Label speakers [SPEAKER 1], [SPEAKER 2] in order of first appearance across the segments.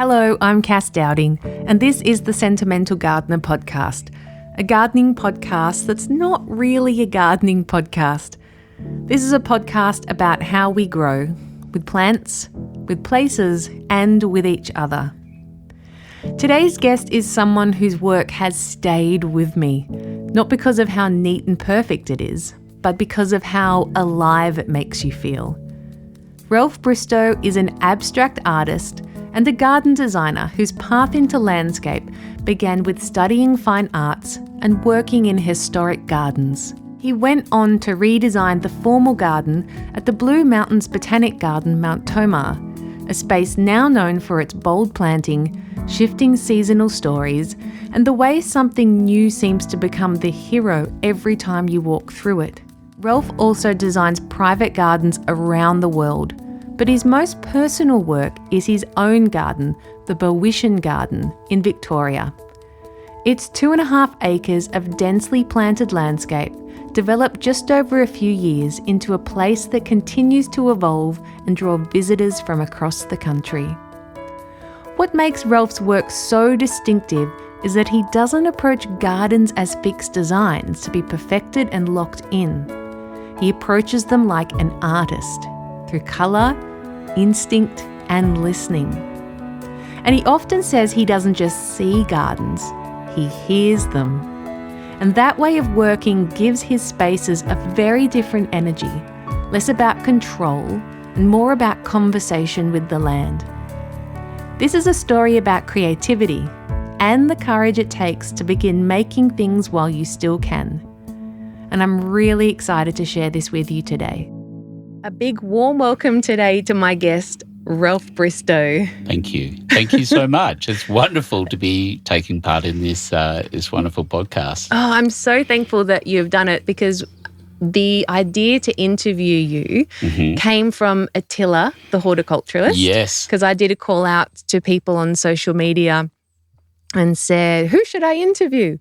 [SPEAKER 1] Hello, I'm Cass Dowding, and this is the Sentimental Gardener podcast, a gardening podcast that's not really a gardening podcast. This is a podcast about how we grow, with plants, with places, and with each other. Today's guest is someone whose work has stayed with me, not because of how neat and perfect it is, but because of how alive it makes you feel. Ralph Bristow is an abstract artist and a garden designer whose path into landscape began with studying fine arts and working in historic gardens. He went on to redesign the formal garden at the Blue Mountains Botanic Garden, Mount Tomah, a space now known for its bold planting, shifting seasonal stories, and the way something new seems to become the hero every time you walk through it. Ralph also designs private gardens around the world, but his most personal work is his own garden, the Barwitian Garden in Victoria. It's 2.5 acres of densely planted landscape, developed just over a few years into a place that continues to evolve and draw visitors from across the country. What makes Ralph's work so distinctive is that he doesn't approach gardens as fixed designs to be perfected and locked in. He approaches them like an artist, through colour, instinct, and listening. And he often says he doesn't just see gardens, he hears them. And that way of working gives his spaces a very different energy, less about control and more about conversation with the land. This is a story about creativity and the courage it takes to begin making things while you still can. And I'm really excited to share this with you today. A big warm welcome today to my guest, Ralph Bristow.
[SPEAKER 2] Thank you. Thank you so much. It's wonderful to be taking part in this wonderful podcast.
[SPEAKER 1] Oh, I'm so thankful that you've done it, because the idea to interview you came from Attila, the horticulturalist.
[SPEAKER 2] Yes.
[SPEAKER 1] Because I did a call out to people on social media and said, who should I interview?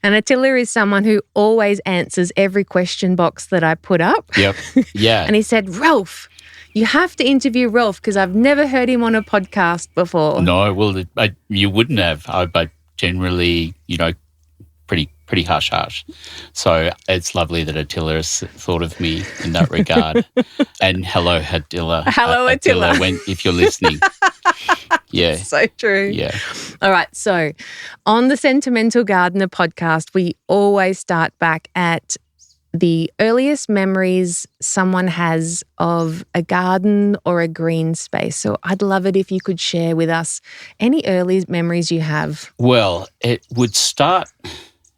[SPEAKER 1] And Attila is someone who always answers every question box that I put up.
[SPEAKER 2] Yep. Yeah.
[SPEAKER 1] And he said, Ralph, you have to interview Ralph because I've never heard him on a podcast before.
[SPEAKER 2] No, well, you wouldn't have. I generally, pretty hush-hush. So it's lovely that Attila has thought of me in that regard. And hello, Attila.
[SPEAKER 1] Hello, Attila.
[SPEAKER 2] If you're listening. Yeah.
[SPEAKER 1] So true.
[SPEAKER 2] Yeah.
[SPEAKER 1] All right. So on the Sentimental Gardener podcast, we always start back at the earliest memories someone has of a garden or a green space. So I'd love it if you could share with us any early memories you have.
[SPEAKER 2] Well, it would start, and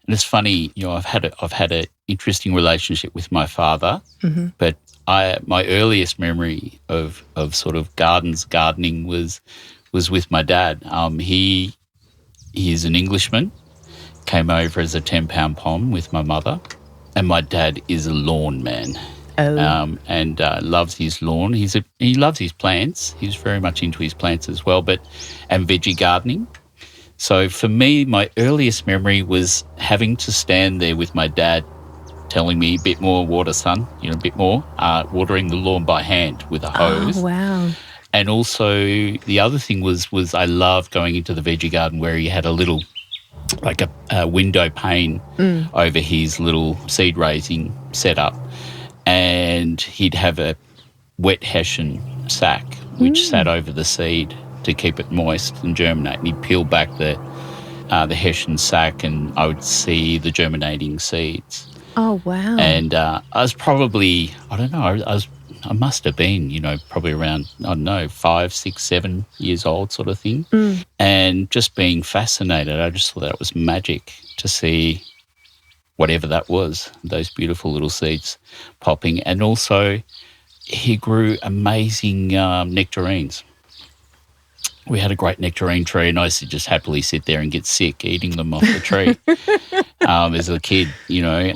[SPEAKER 2] it's funny, I've had an interesting relationship with my father, but my earliest memory of sort of gardening was with my dad. He's an Englishman, came over as a 10-pound pom with my mother, and my dad is a lawn man. And loves his lawn. He loves his plants. He's very much into his plants as well, and veggie gardening. So for me, my earliest memory was having to stand there with my dad telling me, a bit more water, son, a bit more, watering the lawn by hand with a hose.
[SPEAKER 1] Oh, wow.
[SPEAKER 2] And also the other thing was I loved going into the veggie garden where he had a little, like a window pane over his little seed raising setup, and he'd have a wet hessian sack which sat over the seed to keep it moist and germinate. And he'd peel back the hessian sack, and I would see the germinating seeds.
[SPEAKER 1] Oh, wow.
[SPEAKER 2] And I was probably, I must have been, probably around, 5, 6, 7 years old sort of thing. And just being fascinated, I just thought that it was magic to see whatever that was, those beautiful little seeds popping. And also he grew amazing nectarines. We had a great nectarine tree, and I used to just happily sit there and get sick eating them off the tree as a kid,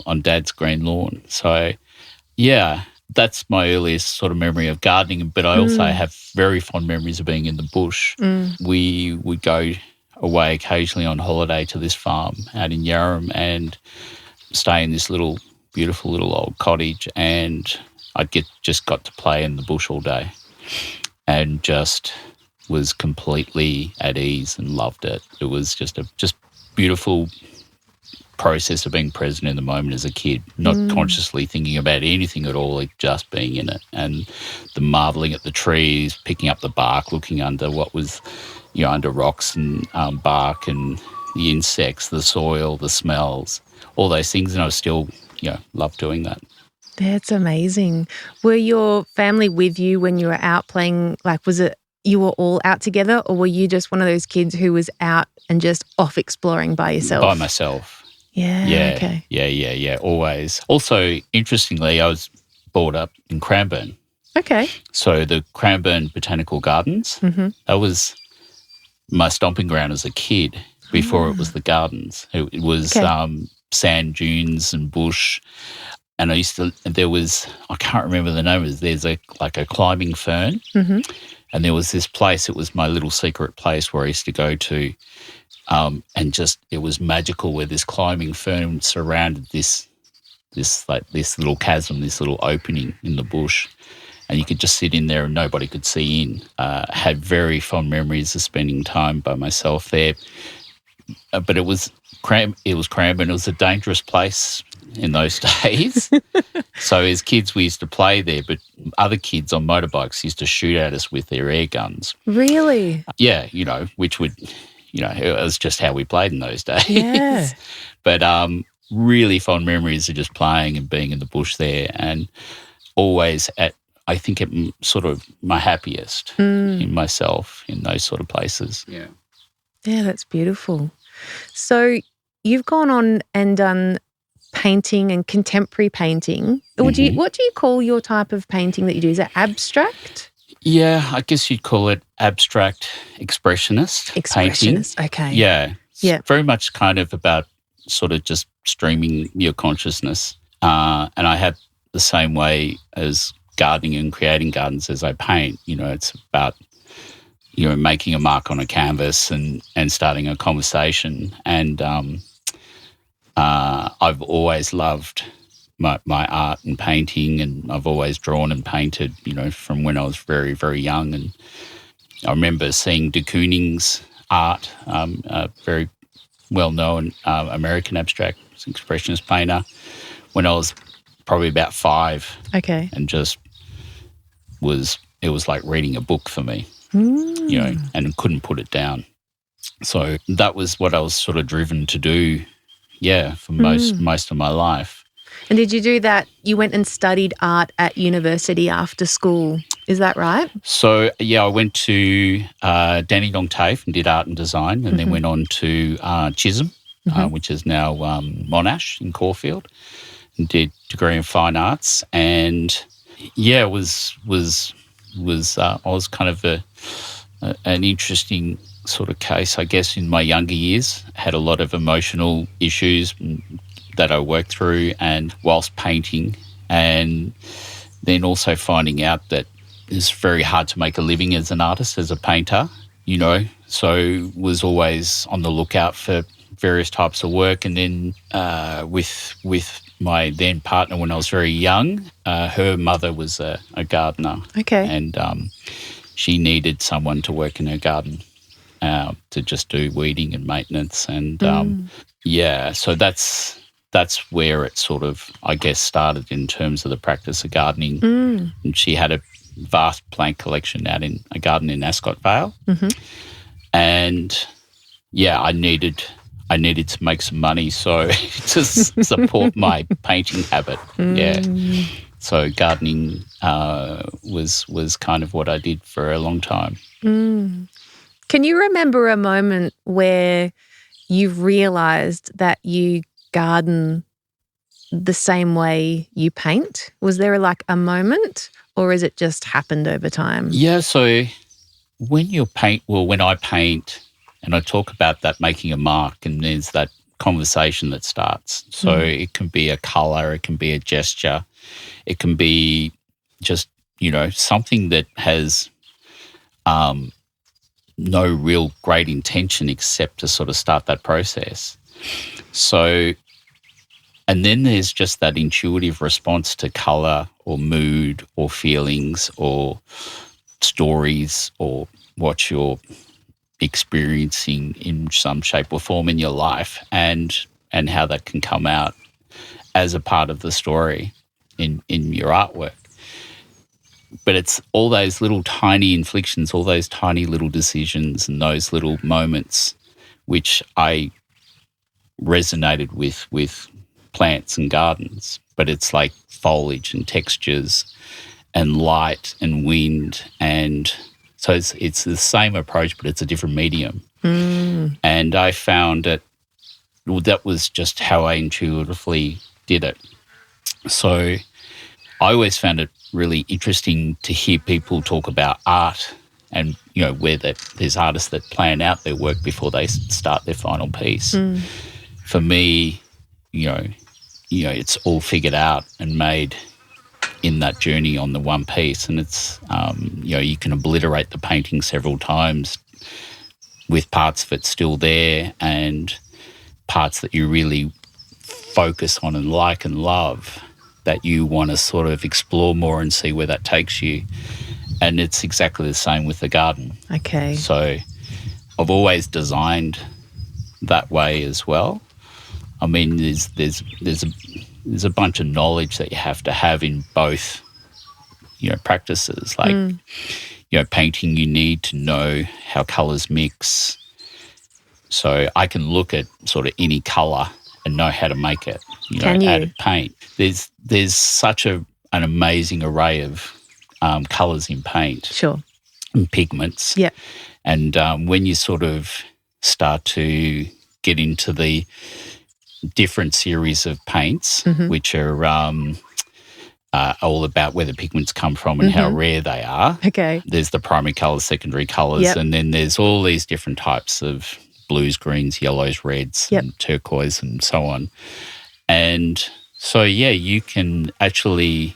[SPEAKER 2] on Dad's green lawn. So, yeah, that's my earliest sort of memory of gardening. But I also have very fond memories of being in the bush. We would go away occasionally on holiday to this farm out in Yarram and stay in this beautiful little old cottage, and I just got to play in the bush all day and just was completely at ease and loved it. It was just beautiful process of being present in the moment as a kid, not consciously thinking about anything at all, like just being in it. And the marvelling at the trees, picking up the bark, looking under what was, under rocks and bark, and the insects, the soil, the smells, all those things. And I still, love doing that.
[SPEAKER 1] That's amazing. Were your family with you when you were out playing? Like, was it you were all out together, or were you just one of those kids who was out and just off exploring by yourself?
[SPEAKER 2] By myself.
[SPEAKER 1] Yeah, okay.
[SPEAKER 2] Yeah, always. Also, interestingly, I was brought up in Cranbourne.
[SPEAKER 1] Okay.
[SPEAKER 2] So the Cranbourne Botanical Gardens, that was my stomping ground as a kid before it was the gardens. It was sand dunes and bush. And I can't remember the name of it, there's a climbing fern. And there was this place, it was my little secret place where I used to go to. And it was magical, where this climbing fern surrounded this little chasm, this little opening in the bush, and you could just sit in there and nobody could see in. Had very fond memories of spending time by myself there. But it was Cranbourne. It was a dangerous place in those days. So as kids, we used to play there, but other kids on motorbikes used to shoot at us with their air guns.
[SPEAKER 1] Really?
[SPEAKER 2] Yeah, which would... it was just how we played in those days.
[SPEAKER 1] Yeah.
[SPEAKER 2] But really fond memories of just playing and being in the bush there, and always I think at sort of my happiest in myself in those sort of places. Yeah.
[SPEAKER 1] Yeah, that's beautiful. So you've gone on and done painting and contemporary painting. What do you call your type of painting that you do? Is it abstract?
[SPEAKER 2] Yeah, I guess you'd call it abstract expressionist painting.
[SPEAKER 1] Expressionist, okay.
[SPEAKER 2] Yeah.
[SPEAKER 1] Yeah.
[SPEAKER 2] It's very much kind of about sort of just streaming your consciousness. And I have the same way as gardening and creating gardens as I paint. It's about, making a mark on a canvas and starting a conversation. And I've always loved my art and painting, and I've always drawn and painted, from when I was very, very young. And I remember seeing de Kooning's art, a very well-known American abstract expressionist painter, when I was probably about 5.
[SPEAKER 1] Okay.
[SPEAKER 2] And it was like reading a book for me, and couldn't put it down. So that was what I was sort of driven to do, for most of my life.
[SPEAKER 1] And did you do that? You went and studied art at university after school. Is that right?
[SPEAKER 2] So, I went to Dandenong TAFE and did art and design, and then went on to Chisholm, which is now Monash in Caulfield, and did degree in fine arts. And I was kind of an interesting sort of case, I guess, in my younger years. Had a lot of emotional issues that I worked through, and whilst painting, and then also finding out that it's very hard to make a living as an artist, as a painter, so was always on the lookout for various types of work. And then with my then partner when I was very young, her mother was a gardener. Okay. And she needed someone to work in her garden, to just do weeding and maintenance. And so that's where it sort of, I guess, started in terms of the practice of gardening. And she had a vast plant collection out in a garden in Ascot Vale. And I needed to make some money to support my painting habit. So gardening was kind of what I did for a long time.
[SPEAKER 1] Can you remember a moment where you realised that you garden the same way you paint? Was there like a moment, or has it just happened over time?
[SPEAKER 2] Yeah, so when I paint and I talk about that making a mark, and there's that conversation that starts. So it can be a colour, it can be a gesture, it can be just, something that has no real great intention except to sort of start that process. So, and then there's just that intuitive response to colour or mood or feelings or stories or what you're experiencing in some shape or form in your life, and how that can come out as a part of the story in your artwork. But it's all those little tiny inflictions, all those tiny little decisions and those little moments which I resonated with plants and gardens. But it's like foliage and textures and light and wind, and so it's the same approach, but it's a different medium. And I found that was just how I intuitively did it. So I always found it really interesting to hear people talk about art, and where there's artists that plan out their work before they start their final piece. For me, it's all figured out and made in that journey on the one piece, and it's you can obliterate the painting several times with parts of it still there and parts that you really focus on and like and love, that you want to sort of explore more and see where that takes you. And it's exactly the same with the garden.
[SPEAKER 1] Okay.
[SPEAKER 2] So I've always designed that way as well. I mean, there's a bunch of knowledge that you have to have in both, practices. Like, painting, you need to know how colours mix. So I can look at sort of any colour and know how to make it,
[SPEAKER 1] Can you?
[SPEAKER 2] out of paint. There's such an amazing array of colours in paint.
[SPEAKER 1] Sure.
[SPEAKER 2] And pigments.
[SPEAKER 1] Yeah.
[SPEAKER 2] And when you sort of start to get into the different series of paints, which are all about where the pigments come from and how rare they are.
[SPEAKER 1] Okay.
[SPEAKER 2] There's the primary colours, secondary colours, and then there's all these different types of blues, greens, yellows, reds, and turquoise and so on. And so, you can actually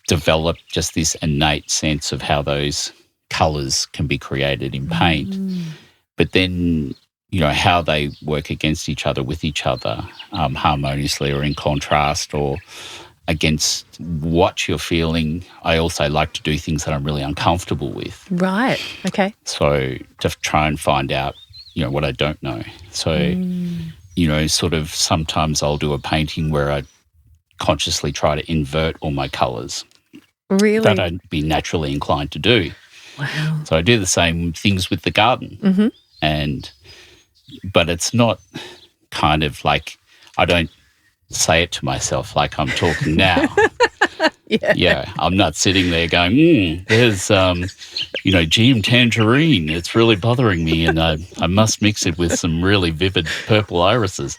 [SPEAKER 2] develop just this innate sense of how those colours can be created in paint. But then, how they work against each other, with each other, harmoniously or in contrast or against what you're feeling. I also like to do things that I'm really uncomfortable with.
[SPEAKER 1] Right. Okay.
[SPEAKER 2] So to try and find out, what I don't know. So, sort of sometimes I'll do a painting where I consciously try to invert all my colours.
[SPEAKER 1] Really?
[SPEAKER 2] That I'd be naturally inclined to do.
[SPEAKER 1] Wow.
[SPEAKER 2] So I do the same things with the garden. But it's not kind of like, I don't say it to myself like I'm talking now. I'm not sitting there going, there's, GM tangerine. It's really bothering me, and I must mix it with some really vivid purple irises.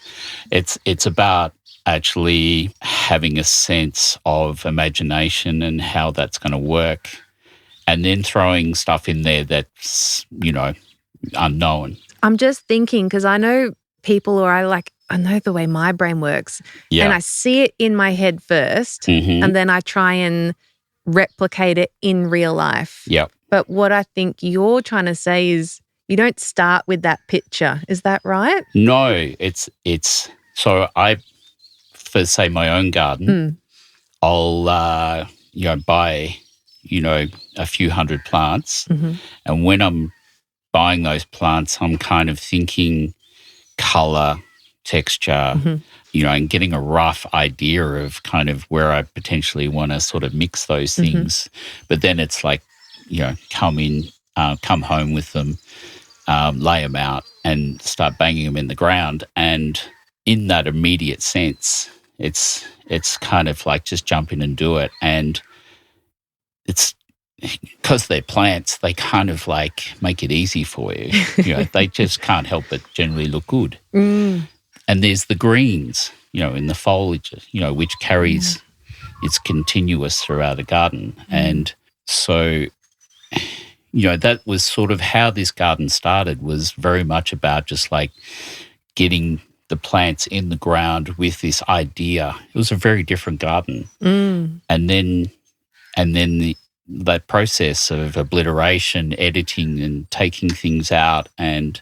[SPEAKER 2] It's about actually having a sense of imagination and how that's going to work, and then throwing stuff in there that's, unknown.
[SPEAKER 1] I'm just thinking, because I know people, or I know the way my brain works, and I see it in my head first, and then I try and replicate it in real life. But what I think you're trying to say is you don't start with that picture. Is that right?
[SPEAKER 2] No, it's so I, for say my own garden, I'll buy a few hundred plants, and when I'm buying those plants, I'm kind of thinking colour, texture, and getting a rough idea of kind of where I potentially want to sort of mix those things. But then it's like, come home with them, lay them out and start banging them in the ground. And in that immediate sense, it's kind of like just jump in and do it. And it's because they're plants, they kind of like make it easy for you. They just can't help but generally look good. And there's the greens, in the foliage, which carries, it's continuous throughout a garden. And so, that was sort of how this garden started, was very much about just like getting the plants in the ground with this idea. It was a very different garden. And then that process of obliteration, editing and taking things out and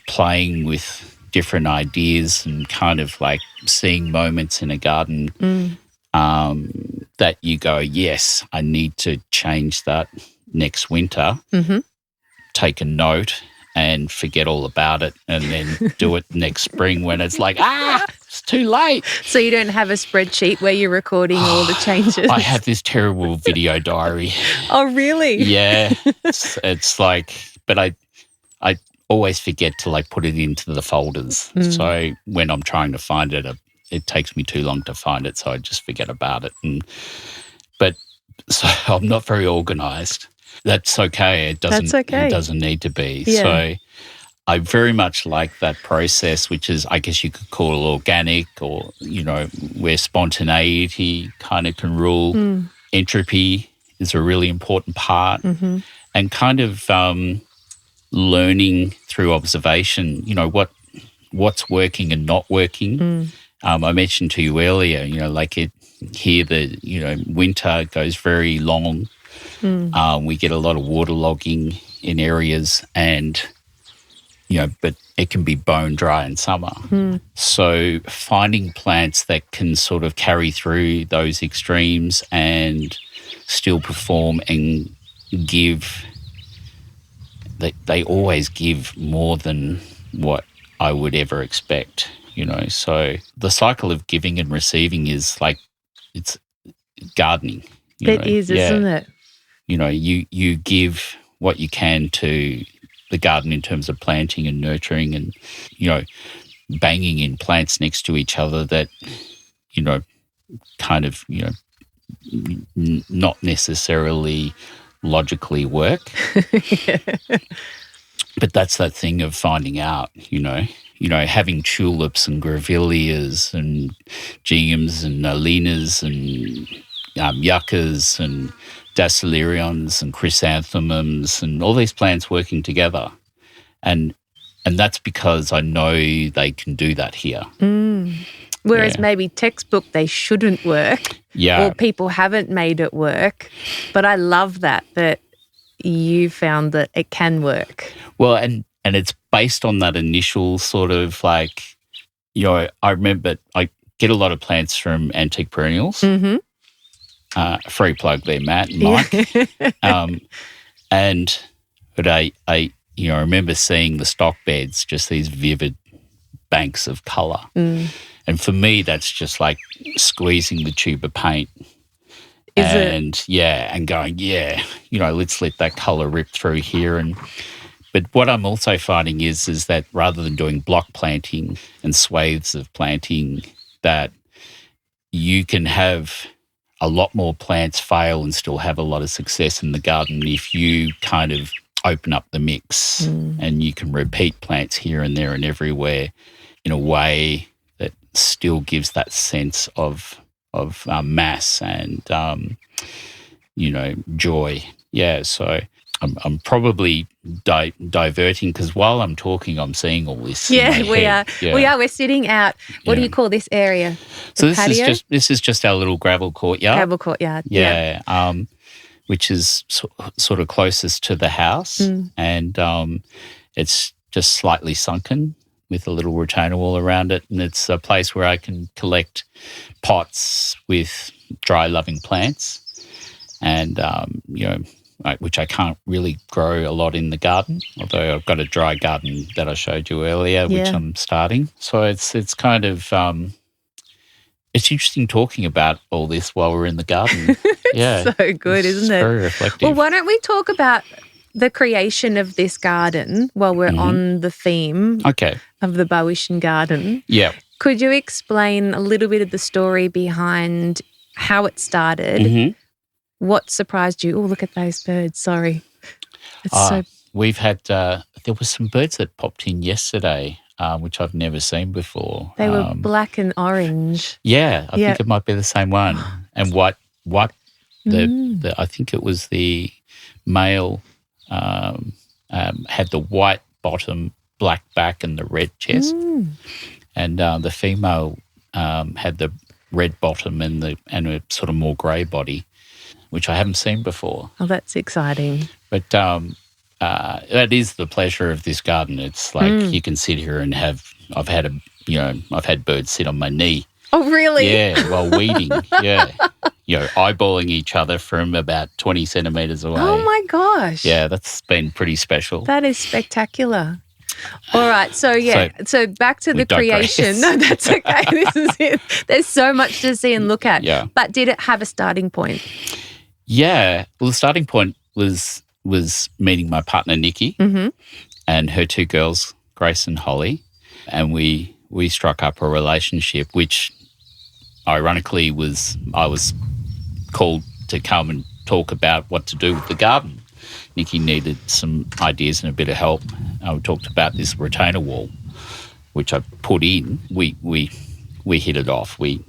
[SPEAKER 2] playing with different ideas and kind of like seeing moments in a garden that you go, yes, I need to change that next winter, take a note and forget all about it, and then do it next spring when it's like, it's too late.
[SPEAKER 1] So you don't have a spreadsheet where you're recording all the changes?
[SPEAKER 2] I have this terrible video diary.
[SPEAKER 1] Oh, really?
[SPEAKER 2] Yeah. It's like, but I always forget to like put it into the folders. So when I'm trying to find it, it takes me too long to find it, so I just forget about it. But so I'm not very organised. That's okay. It doesn't need to be.
[SPEAKER 1] Yeah.
[SPEAKER 2] So I very much like that process, which is, I guess you could call it organic, or, where spontaneity kind of can rule. Entropy is a really important part, and kind of learning through observation, what's working and not working. I mentioned to you earlier, here the winter goes very long. We get a lot of waterlogging in areas, and but it can be bone dry in summer. So finding plants that can sort of carry through those extremes and still perform and give, they always give more than what I would ever expect. So the cycle of giving and receiving is like, it's gardening.
[SPEAKER 1] It is, isn't it?
[SPEAKER 2] You give what you can to the garden in terms of planting and nurturing, and, banging in plants next to each other that, kind of, not necessarily logically work. But that's that thing of finding out, having tulips and grevilleas and ginghams and alinas and yuccas and dasylirions and chrysanthemums and all these plants working together. And that's because I know they can do that here.
[SPEAKER 1] Whereas maybe textbook, they shouldn't work.
[SPEAKER 2] Yeah.
[SPEAKER 1] Or people haven't made it work. But I love that you found that it can work.
[SPEAKER 2] Well, and it's based on that initial sort of like, I remember I get a lot of plants from Antique Perennials. Free plug there, Matt and Mike. But I remember seeing the stock beds, just these vivid banks of colour. And for me, that's just like squeezing the tube of paint. And going, let's let that colour rip through here. But what I'm also finding is that rather than doing block planting and swathes of planting, that you can have a lot more plants fail and still have a lot of success in the garden if you kind of open up the mix and you can repeat plants here and there and everywhere in a way that still gives that sense of mass and, joy. Yeah, so I'm probably diverting because while I'm talking, I'm seeing all this.
[SPEAKER 1] Yeah, we are.
[SPEAKER 2] Yeah.
[SPEAKER 1] We are. We're sitting out. What do you call this area?
[SPEAKER 2] So this is just our little gravel courtyard.
[SPEAKER 1] Gravel courtyard.
[SPEAKER 2] Yeah. Which is sort of closest to the house, and it's just slightly sunken with a little retainer wall around it, and it's a place where I can collect pots with dry-loving plants, and which I can't really grow a lot in the garden, although I've got a dry garden that I showed you earlier, which I'm starting. So it's kind of it's interesting talking about all this while we're in the garden. Yeah,
[SPEAKER 1] so good, isn't it?
[SPEAKER 2] Very reflective.
[SPEAKER 1] Well, why don't we talk about the creation of this garden while we're on the theme of the Barwitian Garden?
[SPEAKER 2] Yeah.
[SPEAKER 1] Could you explain a little bit of the story behind how it started? What surprised you? Oh, look at those birds. Sorry.
[SPEAKER 2] We've had, there were some birds that popped in yesterday, which I've never seen before.
[SPEAKER 1] They were black and orange.
[SPEAKER 2] Yeah, I think it might be the same one. And what I think it was the male had the white bottom, black back and the red chest. And the female had the red bottom and a sort of more grey body, which I haven't seen before.
[SPEAKER 1] Oh, that's exciting.
[SPEAKER 2] But that is the pleasure of this garden. It's like you can sit here and I've had birds sit on my knee.
[SPEAKER 1] Oh, really?
[SPEAKER 2] Yeah, while weeding. eyeballing each other from about 20 centimetres away.
[SPEAKER 1] Oh, my gosh.
[SPEAKER 2] Yeah, that's been pretty special.
[SPEAKER 1] That is spectacular. All right. So back to the
[SPEAKER 2] digress.
[SPEAKER 1] creation. No, that's okay. This is it. There's so much to see and look at.
[SPEAKER 2] Yeah.
[SPEAKER 1] But did it have a starting point?
[SPEAKER 2] Yeah. Well, the starting point was meeting my partner, Nikki, and her two girls, Grace and Holly. And we struck up a relationship, which ironically I was called to come and talk about what to do with the garden. Nikki needed some ideas and a bit of help. I talked about this retainer wall, which I put in. We hit it off. We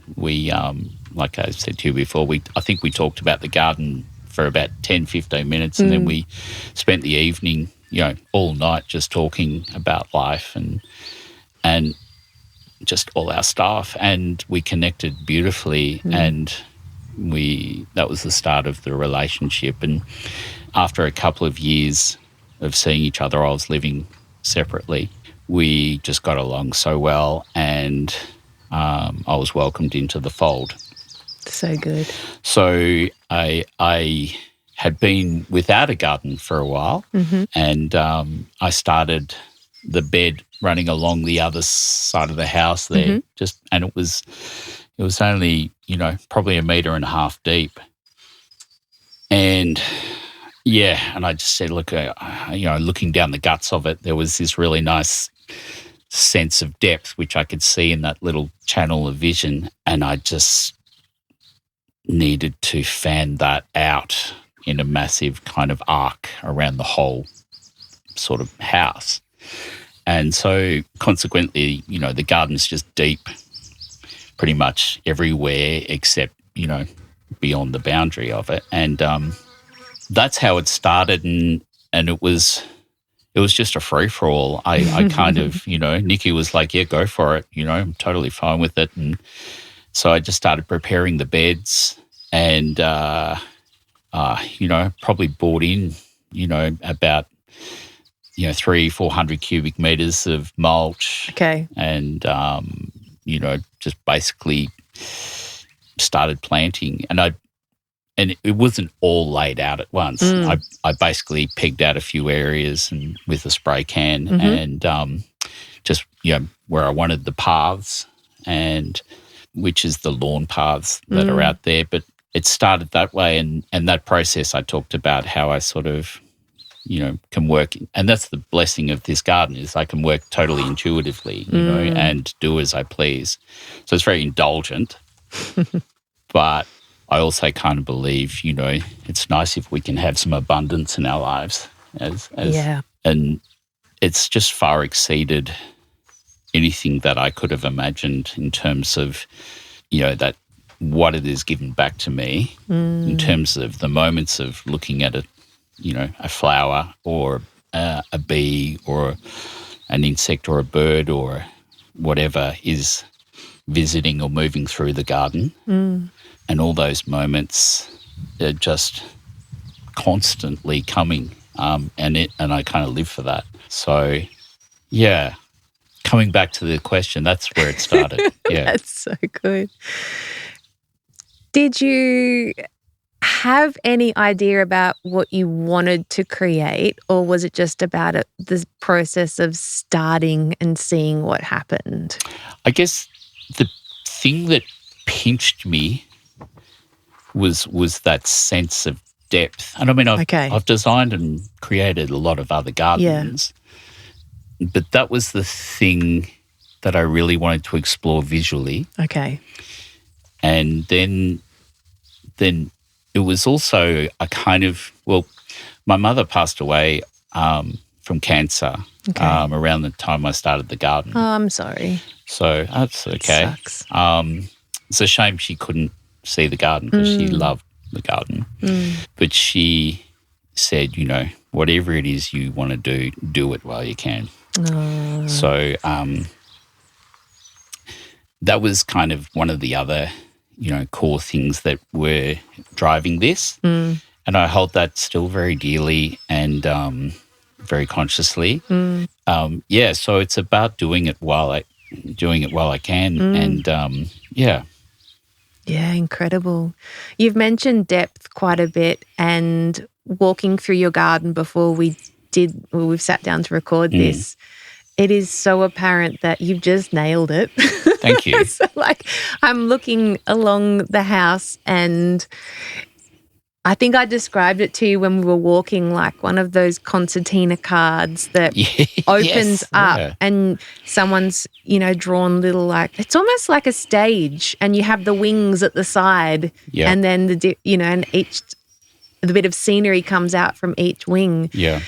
[SPEAKER 2] like I said to you before, I think we talked about the garden for about 10, 15 minutes, and then we spent the evening, all night just talking about life and just all our stuff, and we connected beautifully, and that was the start of the relationship. And after a couple of years of seeing each other, I was living separately. We just got along so well, and I was welcomed into the fold.
[SPEAKER 1] So good.
[SPEAKER 2] So I had been without a garden for a while, and I started the bed running along the other side of the house there, and it was only probably 1.5 meters deep, and I just said, look, looking down the guts of it, there was this really nice sense of depth which I could see in that little channel of vision, and I just needed to fan that out in a massive kind of arc around the whole sort of house. And so consequently, the garden's just deep pretty much everywhere except, beyond the boundary of it. And that's how it started, and it was just a free-for-all. I kind of, Nikki was like, yeah, go for it, I'm totally fine with it. And so I just started preparing the beds and, probably brought in, about 300-400 cubic meters of mulch.
[SPEAKER 1] Okay.
[SPEAKER 2] And, just basically started planting. And it wasn't all laid out at once. I basically pegged out a few areas and with a spray can and just, where I wanted the paths, and which is the lawn paths that are out there. But it started that way, and that process I talked about, how I sort of, can work. And that's the blessing of this garden, is I can work totally intuitively, and do as I please. So it's very indulgent, but I also kind of believe, it's nice if we can have some abundance in our lives. And it's just far exceeded anything that I could have imagined in terms of, that what it has given back to me in terms of the moments of looking at a flower or a bee or an insect or a bird or whatever is visiting or moving through the garden. And all those moments are just constantly coming, and I kind of live for that. So, yeah, coming back to the question, that's where it started. Yeah,
[SPEAKER 1] that's so good. Did you have any idea about what you wanted to create, or was it just about the process of starting and seeing what happened?
[SPEAKER 2] I guess the thing that pinched me was that sense of depth. And I mean, I've designed and created a lot of other gardens, but that was the thing that I really wanted to explore visually. Okay. And then it was also a kind of, my mother passed away from cancer around the time I started the garden.
[SPEAKER 1] Oh, I'm sorry.
[SPEAKER 2] So that's okay.
[SPEAKER 1] It sucks.
[SPEAKER 2] It's a shame she couldn't see the garden because she loved the garden. But she said, whatever it is you want to do it while you can. Oh. So that was kind of one of the other, core things that were driving this. And I hold that still very dearly and very consciously. So it's about doing it while I can. And
[SPEAKER 1] Yeah, incredible. You've mentioned depth quite a bit, and walking through your garden before we've sat down to record this, it is so apparent that you've just nailed it.
[SPEAKER 2] Thank you.
[SPEAKER 1] So, I'm looking along the house, and I think I described it to you when we were walking, like one of those concertina cards that opens up and someone's, drawn little, it's almost like a stage, and you have the wings at the side, and then and the bit of scenery comes out from each wing.
[SPEAKER 2] Yeah.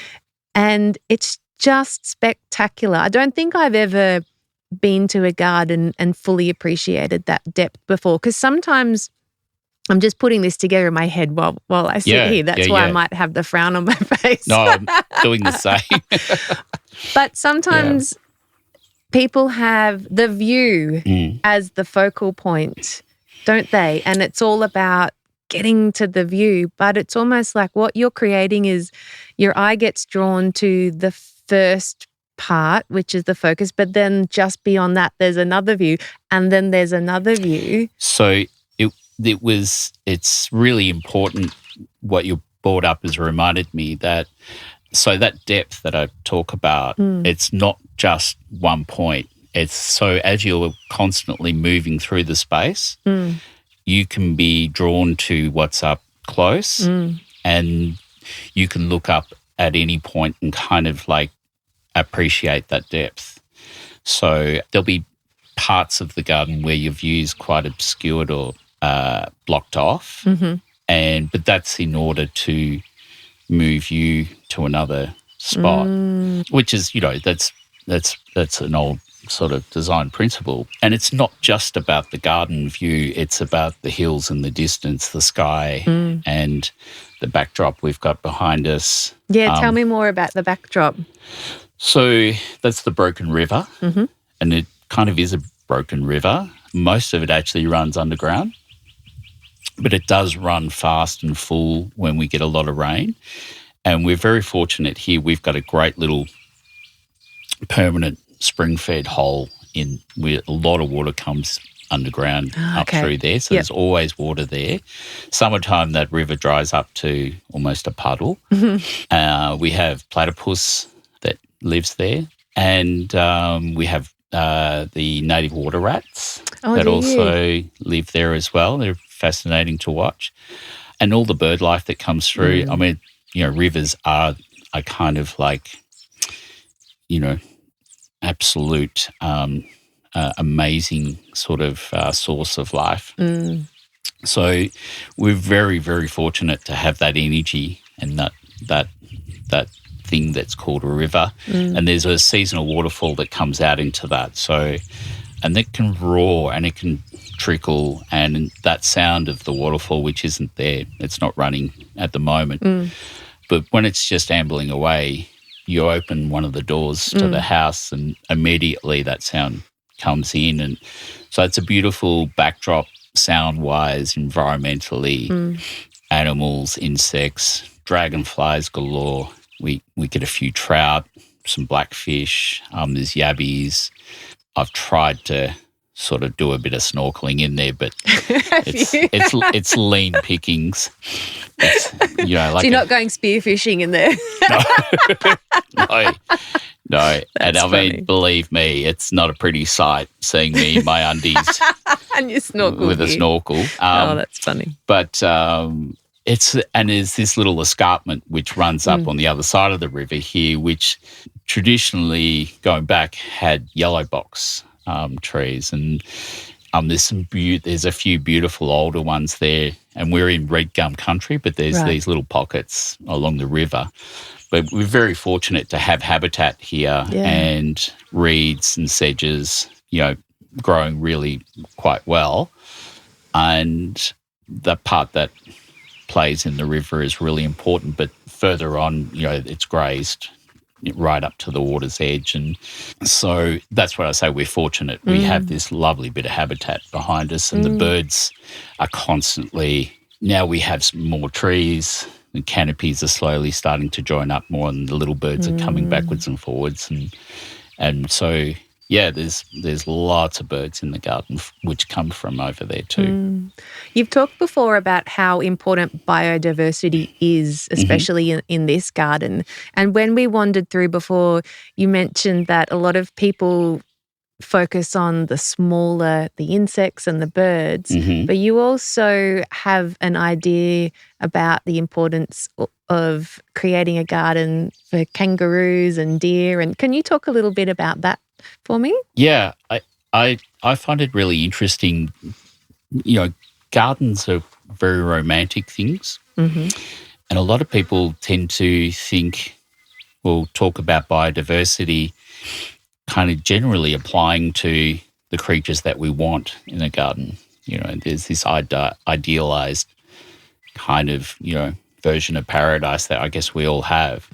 [SPEAKER 1] And it's just spectacular. I don't think I've ever been to a garden and fully appreciated that depth before, because sometimes I'm just putting this together in my head while I sit here. That's why I might have the frown on my face.
[SPEAKER 2] No, I'm doing the same.
[SPEAKER 1] But sometimes people have the view as the focal point, don't they? And it's all about getting to the view, but it's almost like what you're creating is your eye gets drawn to the first part, which is the focus, but then just beyond that, there's another view, and then there's another view.
[SPEAKER 2] So it's really important what you brought up has reminded me that depth that I talk about, it's not just one point. It's so as you're constantly moving through the space, you can be drawn to what's up close, and you can look up at any point and kind of appreciate that depth. So there'll be parts of the garden where your view's quite obscured or blocked off, but that's in order to move you to another spot, which is that's an old sort of design principle. And it's not just about the garden view, it's about the hills in the distance, the sky and the backdrop we've got behind us.
[SPEAKER 1] Yeah, tell me more about the backdrop.
[SPEAKER 2] So that's the Broken River, and it kind of is a broken river. Most of it actually runs underground, but it does run fast and full when we get a lot of rain. And we're very fortunate here. We've got a great little permanent spring-fed hole in where a lot of water comes underground up through there. So there's always water there. Summertime, that river dries up to almost a puddle. We have platypus that lives there, and we have the native water rats that also live there as well. They're fascinating to watch. And all the bird life that comes through. I mean, rivers are kind of absolute amazing sort of source of life. So we're very, very fortunate to have that energy and that thing that's called a river. And there's a seasonal waterfall that comes out into that. So, and it can roar and it can trickle, and that sound of the waterfall, which isn't there, it's not running at the moment. But when it's just ambling away, you open one of the doors to the house and immediately that sound comes in. And so it's a beautiful backdrop sound-wise, environmentally, animals, insects, dragonflies galore. We get a few trout, some blackfish, there's yabbies. I've tried to sort of do a bit of snorkeling in there, but it's lean pickings. So you're not
[SPEAKER 1] going spearfishing in there?
[SPEAKER 2] No. And I mean, believe me, it's not a pretty sight seeing me in my undies
[SPEAKER 1] and your snorkel
[SPEAKER 2] with a snorkel.
[SPEAKER 1] That's funny.
[SPEAKER 2] But there's this little escarpment which runs up on the other side of the river here, which traditionally, going back, had yellow box trees, and there's a few beautiful older ones there, and we're in red gum country, but there's these little pockets along the river. But we're very fortunate to have habitat here and reeds and sedges, growing really quite well. And the part that plays in the river is really important, but further on, it's grazed right up to the water's edge. And so that's what I say, we're fortunate. We have this lovely bit of habitat behind us, and the birds are constantly, now we have some more trees, the canopies are slowly starting to join up more, and the little birds are coming backwards and forwards. And so, there's lots of birds in the garden which come from over there too.
[SPEAKER 1] You've talked before about how important biodiversity is, especially in this garden. And when we wandered through before, you mentioned that a lot of people focus on the insects and the birds, but you also have an idea about the importance of creating a garden for kangaroos and deer. And can you talk a little bit about that for me?
[SPEAKER 2] Yeah, I find it really interesting. Gardens are very romantic things, and a lot of people tend to talk about biodiversity kind of generally applying to the creatures that we want in a garden. There's this idealized kind of, version of paradise that I guess we all have.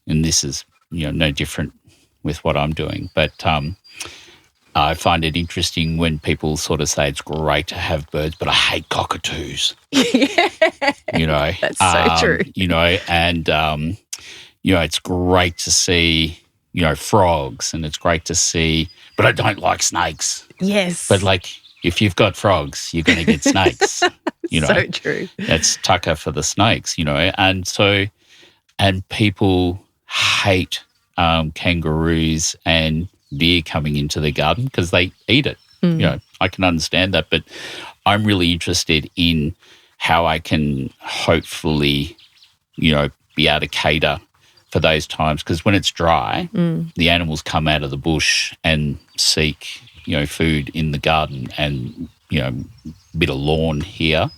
[SPEAKER 2] And this is, no different with what I'm doing. But I find it interesting when people sort of say it's great to have birds, but I hate cockatoos.
[SPEAKER 1] That's so true.
[SPEAKER 2] And, it's great to see frogs, and it's great to see, but I don't like snakes.
[SPEAKER 1] Yes.
[SPEAKER 2] But if you've got frogs, you're going to get snakes.
[SPEAKER 1] So true.
[SPEAKER 2] That's tucker for the snakes, and people hate kangaroos and deer coming into the garden because they eat it. I can understand that, but I'm really interested in how I can hopefully, be able to cater for those times, because when it's dry, the animals come out of the bush and seek, food in the garden, and, a bit of lawn here,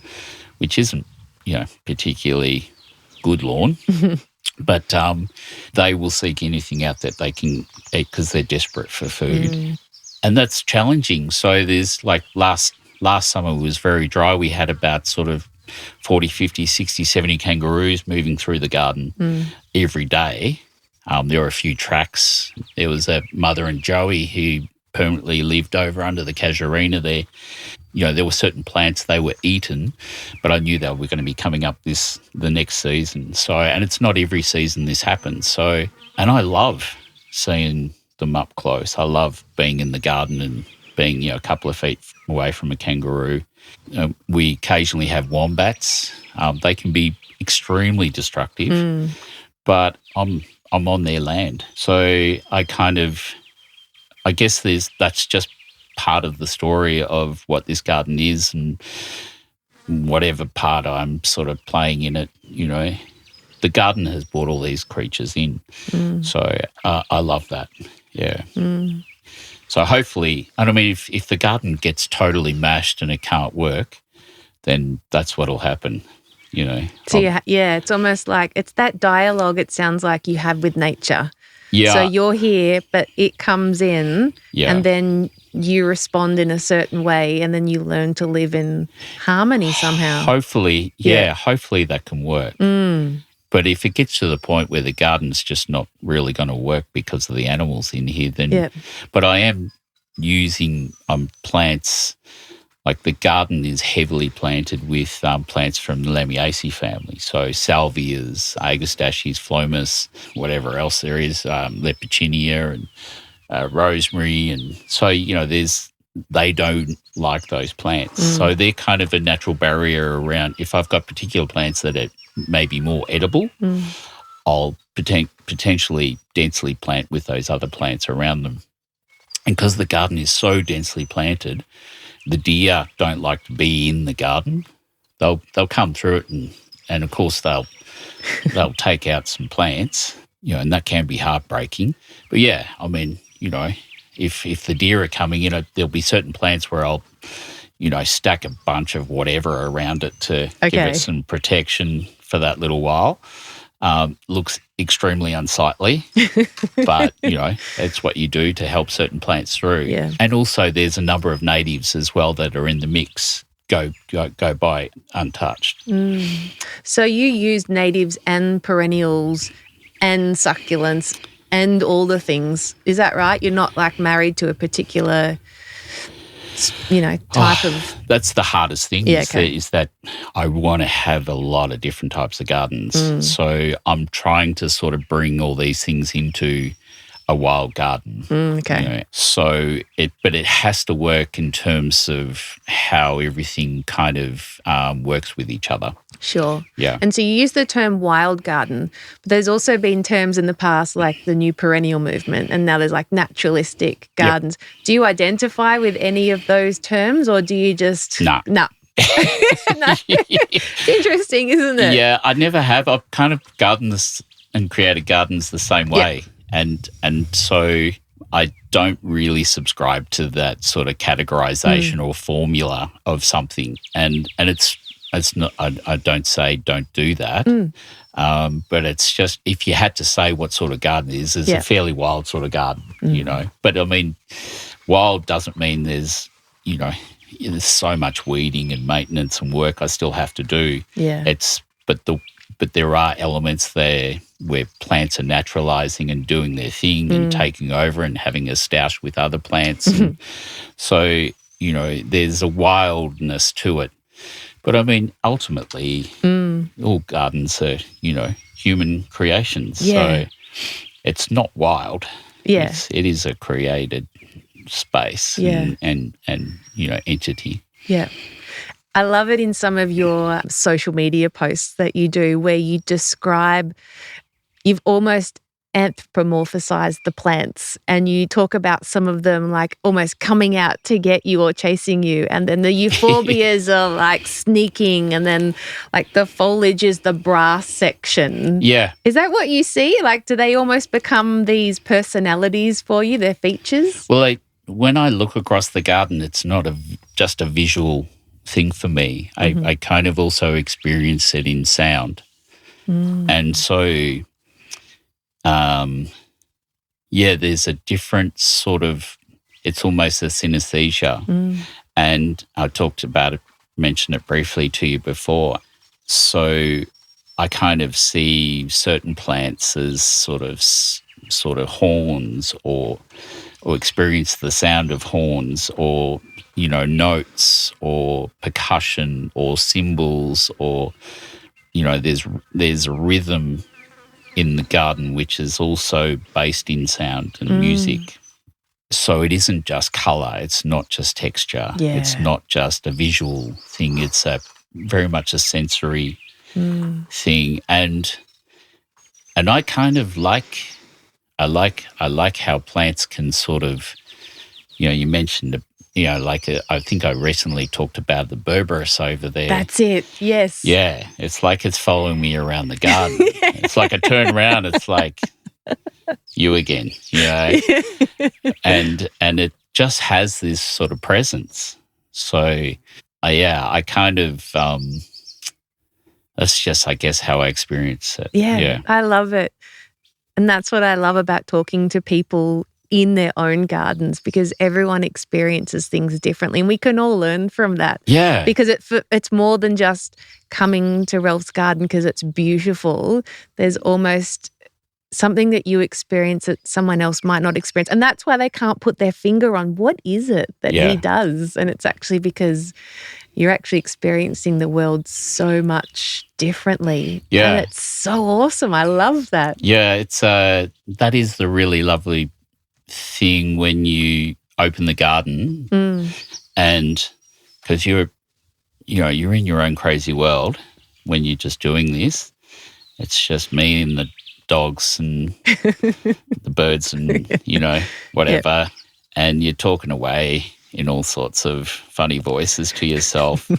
[SPEAKER 2] which isn't, particularly good lawn, but they will seek anything out that they can eat because they're desperate for food. And that's challenging. So there's last summer was very dry. We had about sort of 40, 50, 60, 70 kangaroos moving through the garden every day. There were a few tracks. There was a mother and Joey who permanently lived over under the casuarina there. There were certain plants they were eaten, but I knew they were going to be coming up the next season. So, and it's not every season this happens. So, and I love seeing them up close. I love being in the garden and being, a couple of feet away from a kangaroo. We occasionally have wombats. They can be extremely destructive, but I'm on their land. So I guess that's just part of the story of what this garden is, and whatever part I'm sort of playing in it, the garden has brought all these creatures in. So I love that. Yeah. So hopefully, and I mean, if the garden gets totally mashed and it can't work, then that's what'll happen,
[SPEAKER 1] So it's almost like it's that dialogue, it sounds like, you have with nature.
[SPEAKER 2] Yeah.
[SPEAKER 1] So you're here, but it comes in, and then you respond in a certain way, and then you learn to live in harmony somehow.
[SPEAKER 2] Hopefully, hopefully that can work. But if it gets to the point where the garden's just not really going to work because of the animals in here, then but I am using plants. Like the garden is heavily planted with plants from the Lamiaceae family. So salvias, agastaches, phlomis, whatever else there is, lepichinia and rosemary. And so, they don't like those plants. So they're kind of a natural barrier around. If I've got particular plants that are maybe more edible, I'll potentially densely plant with those other plants around them. And because the garden is so densely planted, the deer don't like to be in the garden. They'll come through it, and of course they'll take out some plants, and that can be heartbreaking. But yeah, I mean, if the deer are coming in, there'll be certain plants where I'll, stack a bunch of whatever around it to give it some protection for that little while. Looks extremely unsightly, but, it's what you do to help certain plants through.
[SPEAKER 1] Yeah.
[SPEAKER 2] And also there's a number of natives as well that are in the mix, go by untouched.
[SPEAKER 1] So you use natives and perennials and succulents and all the things. Is that right? You're not married to a particular type of...
[SPEAKER 2] That's the hardest thing is that I want to have a lot of different types of gardens. So I'm trying to sort of bring all these things into a wild garden.
[SPEAKER 1] Okay.
[SPEAKER 2] You know. So but it has to work in terms of how everything kind of works with each other.
[SPEAKER 1] Sure.
[SPEAKER 2] Yeah.
[SPEAKER 1] And so you use the term wild garden, but there's also been terms in the past like the new perennial movement, and now there's like naturalistic gardens. Yep. Do you identify with any of those terms, or do you just...
[SPEAKER 2] No.
[SPEAKER 1] No. It's interesting, isn't it?
[SPEAKER 2] Yeah, I never have. I've kind of gardened this and created gardens the same way. Yep. And so I don't really subscribe to that sort of categorization or formula of something. And it's not, I don't say don't do that. But it's just, if you had to say what sort of garden it is, it's a fairly wild sort of garden, you know. But I mean, wild doesn't mean there's so much weeding and maintenance and work I still have to do.
[SPEAKER 1] Yeah.
[SPEAKER 2] But there are elements there where plants are naturalizing and doing their thing and taking over and having a stoush with other plants. And so, there's a wildness to it. But I mean, ultimately, all gardens are, human creations. Yeah. So it's not wild.
[SPEAKER 1] Yeah.
[SPEAKER 2] It is a created space and entity.
[SPEAKER 1] Yeah. I love it in some of your social media posts that you do where you describe, you've almost anthropomorphized the plants, and you talk about some of them like almost coming out to get you or chasing you, and then the euphorbias are like sneaking, and then like the foliage is the brass section.
[SPEAKER 2] Yeah.
[SPEAKER 1] Is that what you see? Like, do they almost become these personalities for you, their features?
[SPEAKER 2] Well, when I look across the garden, it's not just a visual thing for me. I kind of also experience it in sound. And so, there's a different sort of, it's almost a synaesthesia. And I mentioned it briefly to you before. So I kind of see certain plants as sort of horns, or experience the sound of horns, or notes, or percussion, or cymbals, or there's a rhythm in the garden which is also based in sound and music. So it isn't just colour, it's not just texture, it's not just a visual thing, it's very much a sensory thing. And I kind of I like how plants can sort of, you mentioned, I think I recently talked about the berberis over there.
[SPEAKER 1] That's it, yes.
[SPEAKER 2] Yeah, it's like it's following me around the garden. It's like I turn around, it's like, you again, and it just has this sort of presence. So, I kind of, that's just, I guess, how I experience it.
[SPEAKER 1] Yeah, I love it. And that's what I love about talking to people in their own gardens, because everyone experiences things differently, and we can all learn from that.
[SPEAKER 2] Yeah.
[SPEAKER 1] Because it's more than just coming to Ralph's garden because it's beautiful. There's almost something that you experience that someone else might not experience. And that's why they can't put their finger on what is it that he does. And it's actually because you're actually experiencing the world so much differently.
[SPEAKER 2] Yeah.
[SPEAKER 1] And it's so awesome. I love that.
[SPEAKER 2] Yeah, it's that is the really lovely thing when you open the garden, and because you're in your own crazy world when you're just doing this. It's just me and the dogs and the birds and whatever, and you're talking away in all sorts of funny voices to yourself,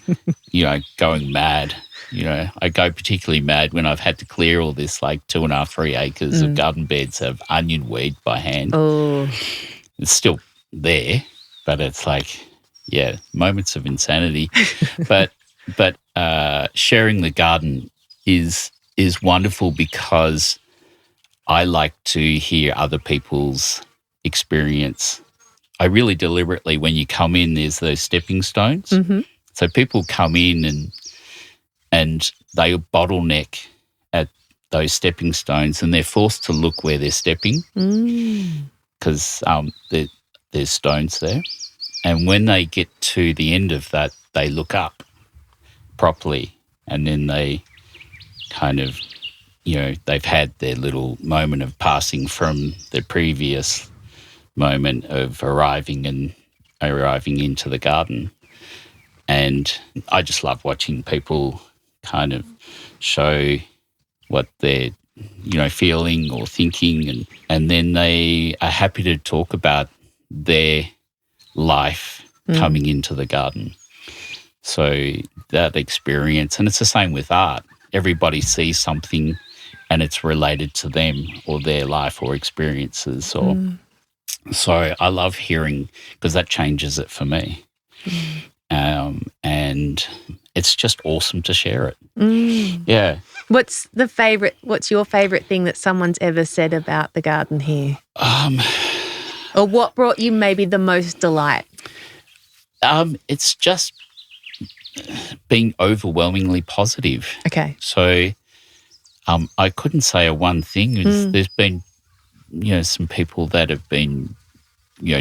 [SPEAKER 2] going mad. I go particularly mad when I've had to clear all this 2.5, 3 acres of garden beds of onion weed by hand.
[SPEAKER 1] Oh.
[SPEAKER 2] It's still there, but it's moments of insanity. but sharing the garden is wonderful, because I like to hear other people's experience. I really deliberately, when you come in, there's those stepping stones. So people come in and they bottleneck at those stepping stones, and they're forced to look where they're stepping because there's stones there. And when they get to the end of that, they look up properly, and then they kind of they've had their little moment of passing from the previous moment of arriving into the garden. And I just love watching people kind of show what they're, feeling or thinking. And then they are happy to talk about their life coming into the garden. So that experience, and it's the same with art. Everybody sees something and it's related to them or their life or experiences. So I love hearing, because that changes it for me. And it's just awesome to share it. Yeah.
[SPEAKER 1] What's your favourite thing that someone's ever said about the garden here? Or what brought you maybe the most delight?
[SPEAKER 2] It's just being overwhelmingly positive.
[SPEAKER 1] Okay.
[SPEAKER 2] So I couldn't say a one thing. There's been, some people that have been,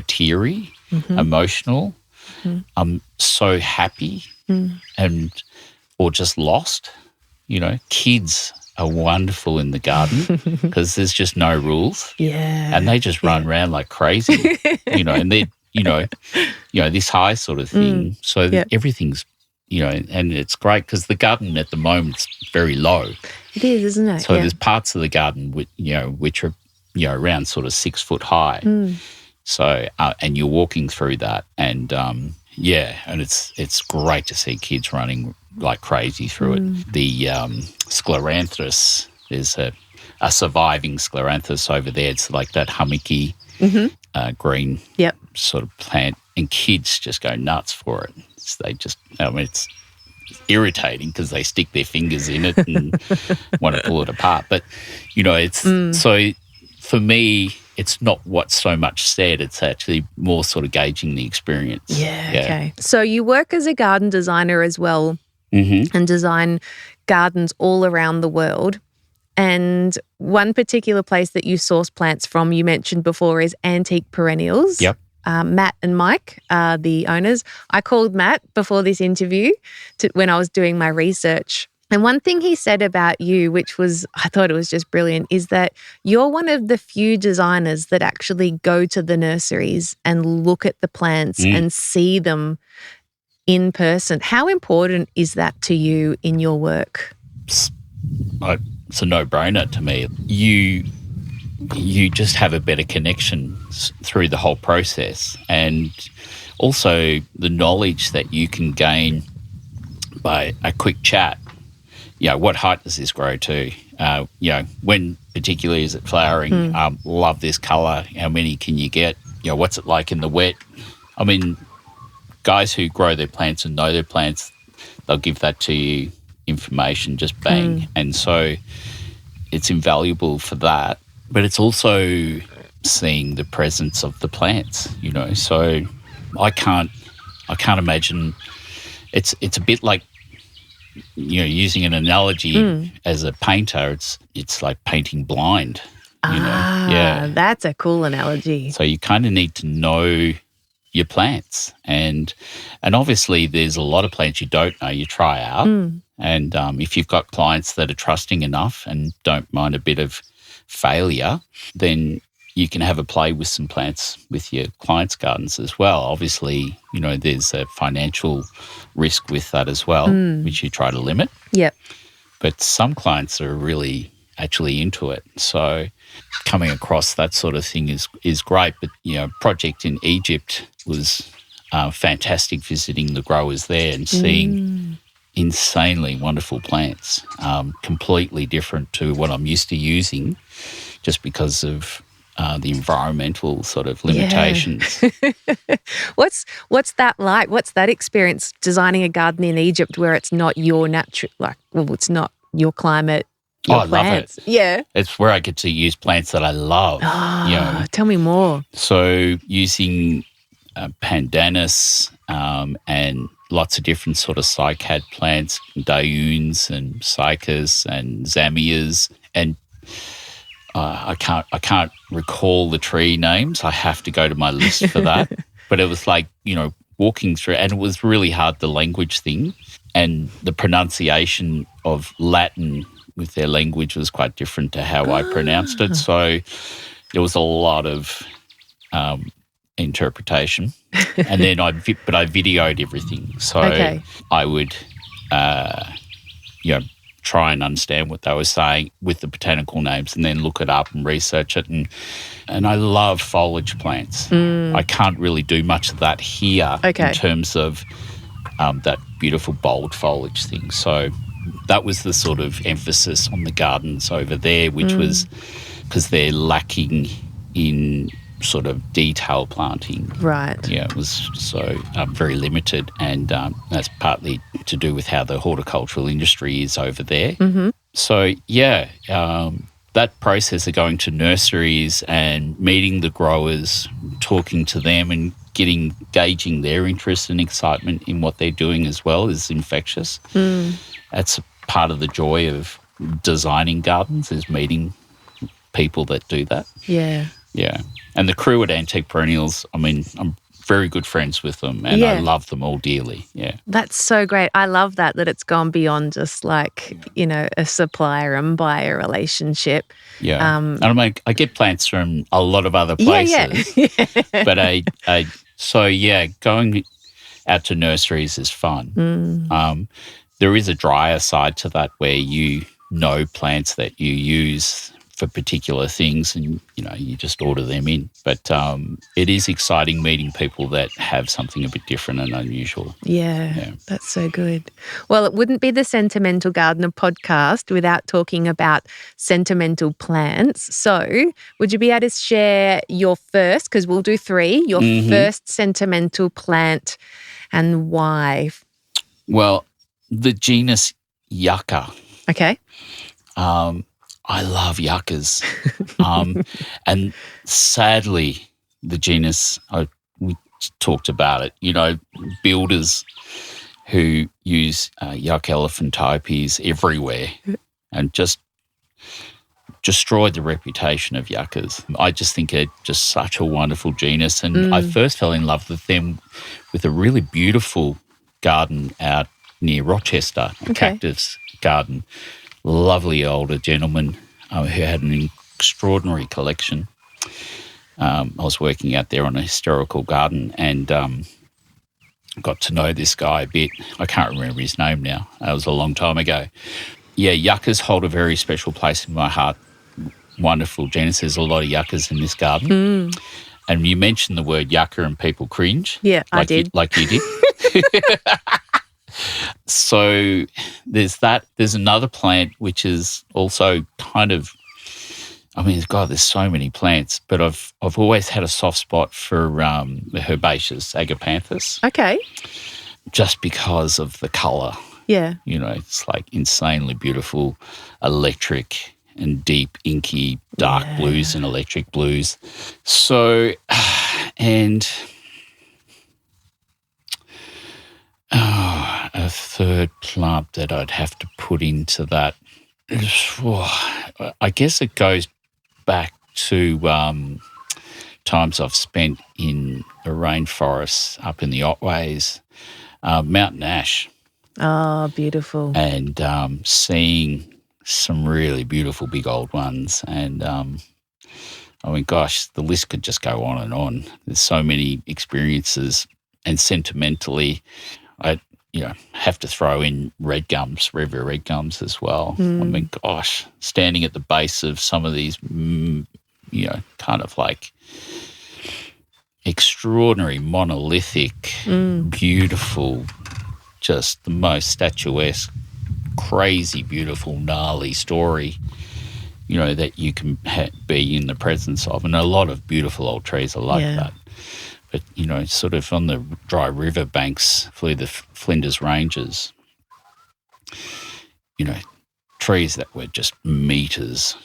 [SPEAKER 2] teary, emotional, so happy or just lost. Kids are wonderful in the garden because there's just no rules.
[SPEAKER 1] Yeah.
[SPEAKER 2] And they just run around like crazy, and they're, this high sort of thing. So everything's, and it's great because the garden at the moment is very low.
[SPEAKER 1] It is, isn't it?
[SPEAKER 2] So there's parts of the garden which are, around sort of 6 foot high. So, and you're walking through that and, and it's great to see kids running like crazy through it. The scleranthus, there's a surviving scleranthus over there. It's like that hummocky green sort of plant, and kids just go nuts for it. It's irritating because they stick their fingers in it and want to pull it apart. But, it's so for me, it's not what's so much said. It's actually more sort of gauging the experience.
[SPEAKER 1] Yeah. Okay. So you work as a garden designer as well and design gardens all around the world. And one particular place that you source plants from, you mentioned before, is Antique Perennials.
[SPEAKER 2] Yep.
[SPEAKER 1] Matt and Mike are the owners. I called Matt before this interview when I was doing my research. And one thing he said about you, which I thought it was just brilliant, is that you're one of the few designers that actually go to the nurseries and look at the plants and see them in person. How important is that to you in your work?
[SPEAKER 2] It's a no-brainer to me. You just have a better connection through the whole process, and also the knowledge that you can gain by a quick chat. What height does this grow to? When particularly is it flowering? Love this colour. How many can you get? What's it like in the wet? I mean, guys who grow their plants and know their plants, they'll give that to you, information, just bang. And so it's invaluable for that. But it's also seeing the presence of the plants, So I can't imagine. It's a bit like, using an analogy as a painter. It's like painting blind.
[SPEAKER 1] That's a cool analogy.
[SPEAKER 2] So you kind of need to know your plants, and obviously there's a lot of plants you don't know. You try out, and if you've got clients that are trusting enough and don't mind a bit of failure, then you can have a play with some plants with your clients' gardens as well. Obviously, there's a financial risk with that as well, which you try to limit.
[SPEAKER 1] Yep.
[SPEAKER 2] But some clients are really actually into it. So coming across that sort of thing is great. But, project in Egypt was fantastic, visiting the growers there and seeing insanely wonderful plants, completely different to what I'm used to using just because of the environmental sort of limitations.
[SPEAKER 1] Yeah. What's that like? What's that experience designing a garden in Egypt where it's not your it's not your climate, your plants?
[SPEAKER 2] I love it.
[SPEAKER 1] Yeah.
[SPEAKER 2] It's where I get to use plants that I love.
[SPEAKER 1] Tell me more.
[SPEAKER 2] So using pandanus and lots of different sort of cycad plants, dayuns and cycas and zamias, and I can't recall the tree names. I have to go to my list for that. But it was like, walking through, and it was really hard, the language thing and the pronunciation of Latin with their language was quite different to how I pronounced it. So there was a lot of interpretation. And then I videoed everything. So I would, try and understand what they were saying with the botanical names and then look it up and research it. And I love foliage plants. I can't really do much of that here in terms of that beautiful bold foliage thing. So that was the sort of emphasis on the gardens over there, which was because they're lacking in sort of detail planting.
[SPEAKER 1] Right.
[SPEAKER 2] Yeah, it was so very limited, and that's partly to do with how the horticultural industry is over there.
[SPEAKER 1] Mm-hmm.
[SPEAKER 2] So, that process of going to nurseries and meeting the growers, talking to them and gauging their interest and excitement in what they're doing as well is infectious. That's part of the joy of designing gardens, is meeting people that do that.
[SPEAKER 1] Yeah.
[SPEAKER 2] Yeah. And the crew at Antique Perennials, I mean, I'm very good friends with them and I love them all dearly. Yeah.
[SPEAKER 1] That's so great. I love that it's gone beyond just like, a supplier and buyer relationship.
[SPEAKER 2] Yeah. And I mean, I get plants from a lot of other places. Yeah. But going out to nurseries is fun. There is a drier side to that where you know plants that you use for particular things and, you just order them in. But it is exciting meeting people that have something a bit different and unusual.
[SPEAKER 1] Yeah, that's so good. Well, it wouldn't be the Sentimental Gardener podcast without talking about sentimental plants. So would you be able to share your first, because we'll do 3, your first sentimental plant and why?
[SPEAKER 2] Well, the genus Yucca.
[SPEAKER 1] Okay.
[SPEAKER 2] I love yuccas. And sadly, the genus, we talked about it, builders who use Yucca elephantiopes everywhere and just destroyed the reputation of yuccas. I just think it's just such a wonderful genus. And I first fell in love with them with a really beautiful garden out near Rochester, a cactus garden. Lovely older gentleman who had an extraordinary collection. I was working out there on a historical garden and got to know this guy a bit. I can't remember his name now. That was a long time ago. Yeah, yuccas hold a very special place in my heart. Wonderful genus. There's a lot of yuccas in this garden. And you mentioned the word yucca and people cringe.
[SPEAKER 1] Yeah, I did.
[SPEAKER 2] Like you did. So there's that. There's another plant which is also kind of, God, there's so many plants, but I've always had a soft spot for the herbaceous agapanthus.
[SPEAKER 1] Okay.
[SPEAKER 2] Just because of the colour.
[SPEAKER 1] Yeah.
[SPEAKER 2] It's like insanely beautiful, electric and deep, inky, dark blues and electric blues. So, and a third plant that I'd have to put into that. I guess it goes back to times I've spent in the rainforests up in the Otways, mountain ash.
[SPEAKER 1] Oh, beautiful.
[SPEAKER 2] And seeing some really beautiful big old ones. And gosh, the list could just go on and on. There's so many experiences, and sentimentally, I have to throw in red gums, river red gums as well. Gosh, standing at the base of some of these, kind of like extraordinary, monolithic, beautiful, just the most statuesque, crazy, beautiful, gnarly story, that you can be in the presence of. And a lot of beautiful old trees are like that. But, sort of on the dry river banks through the Flinders Ranges, trees that were just meters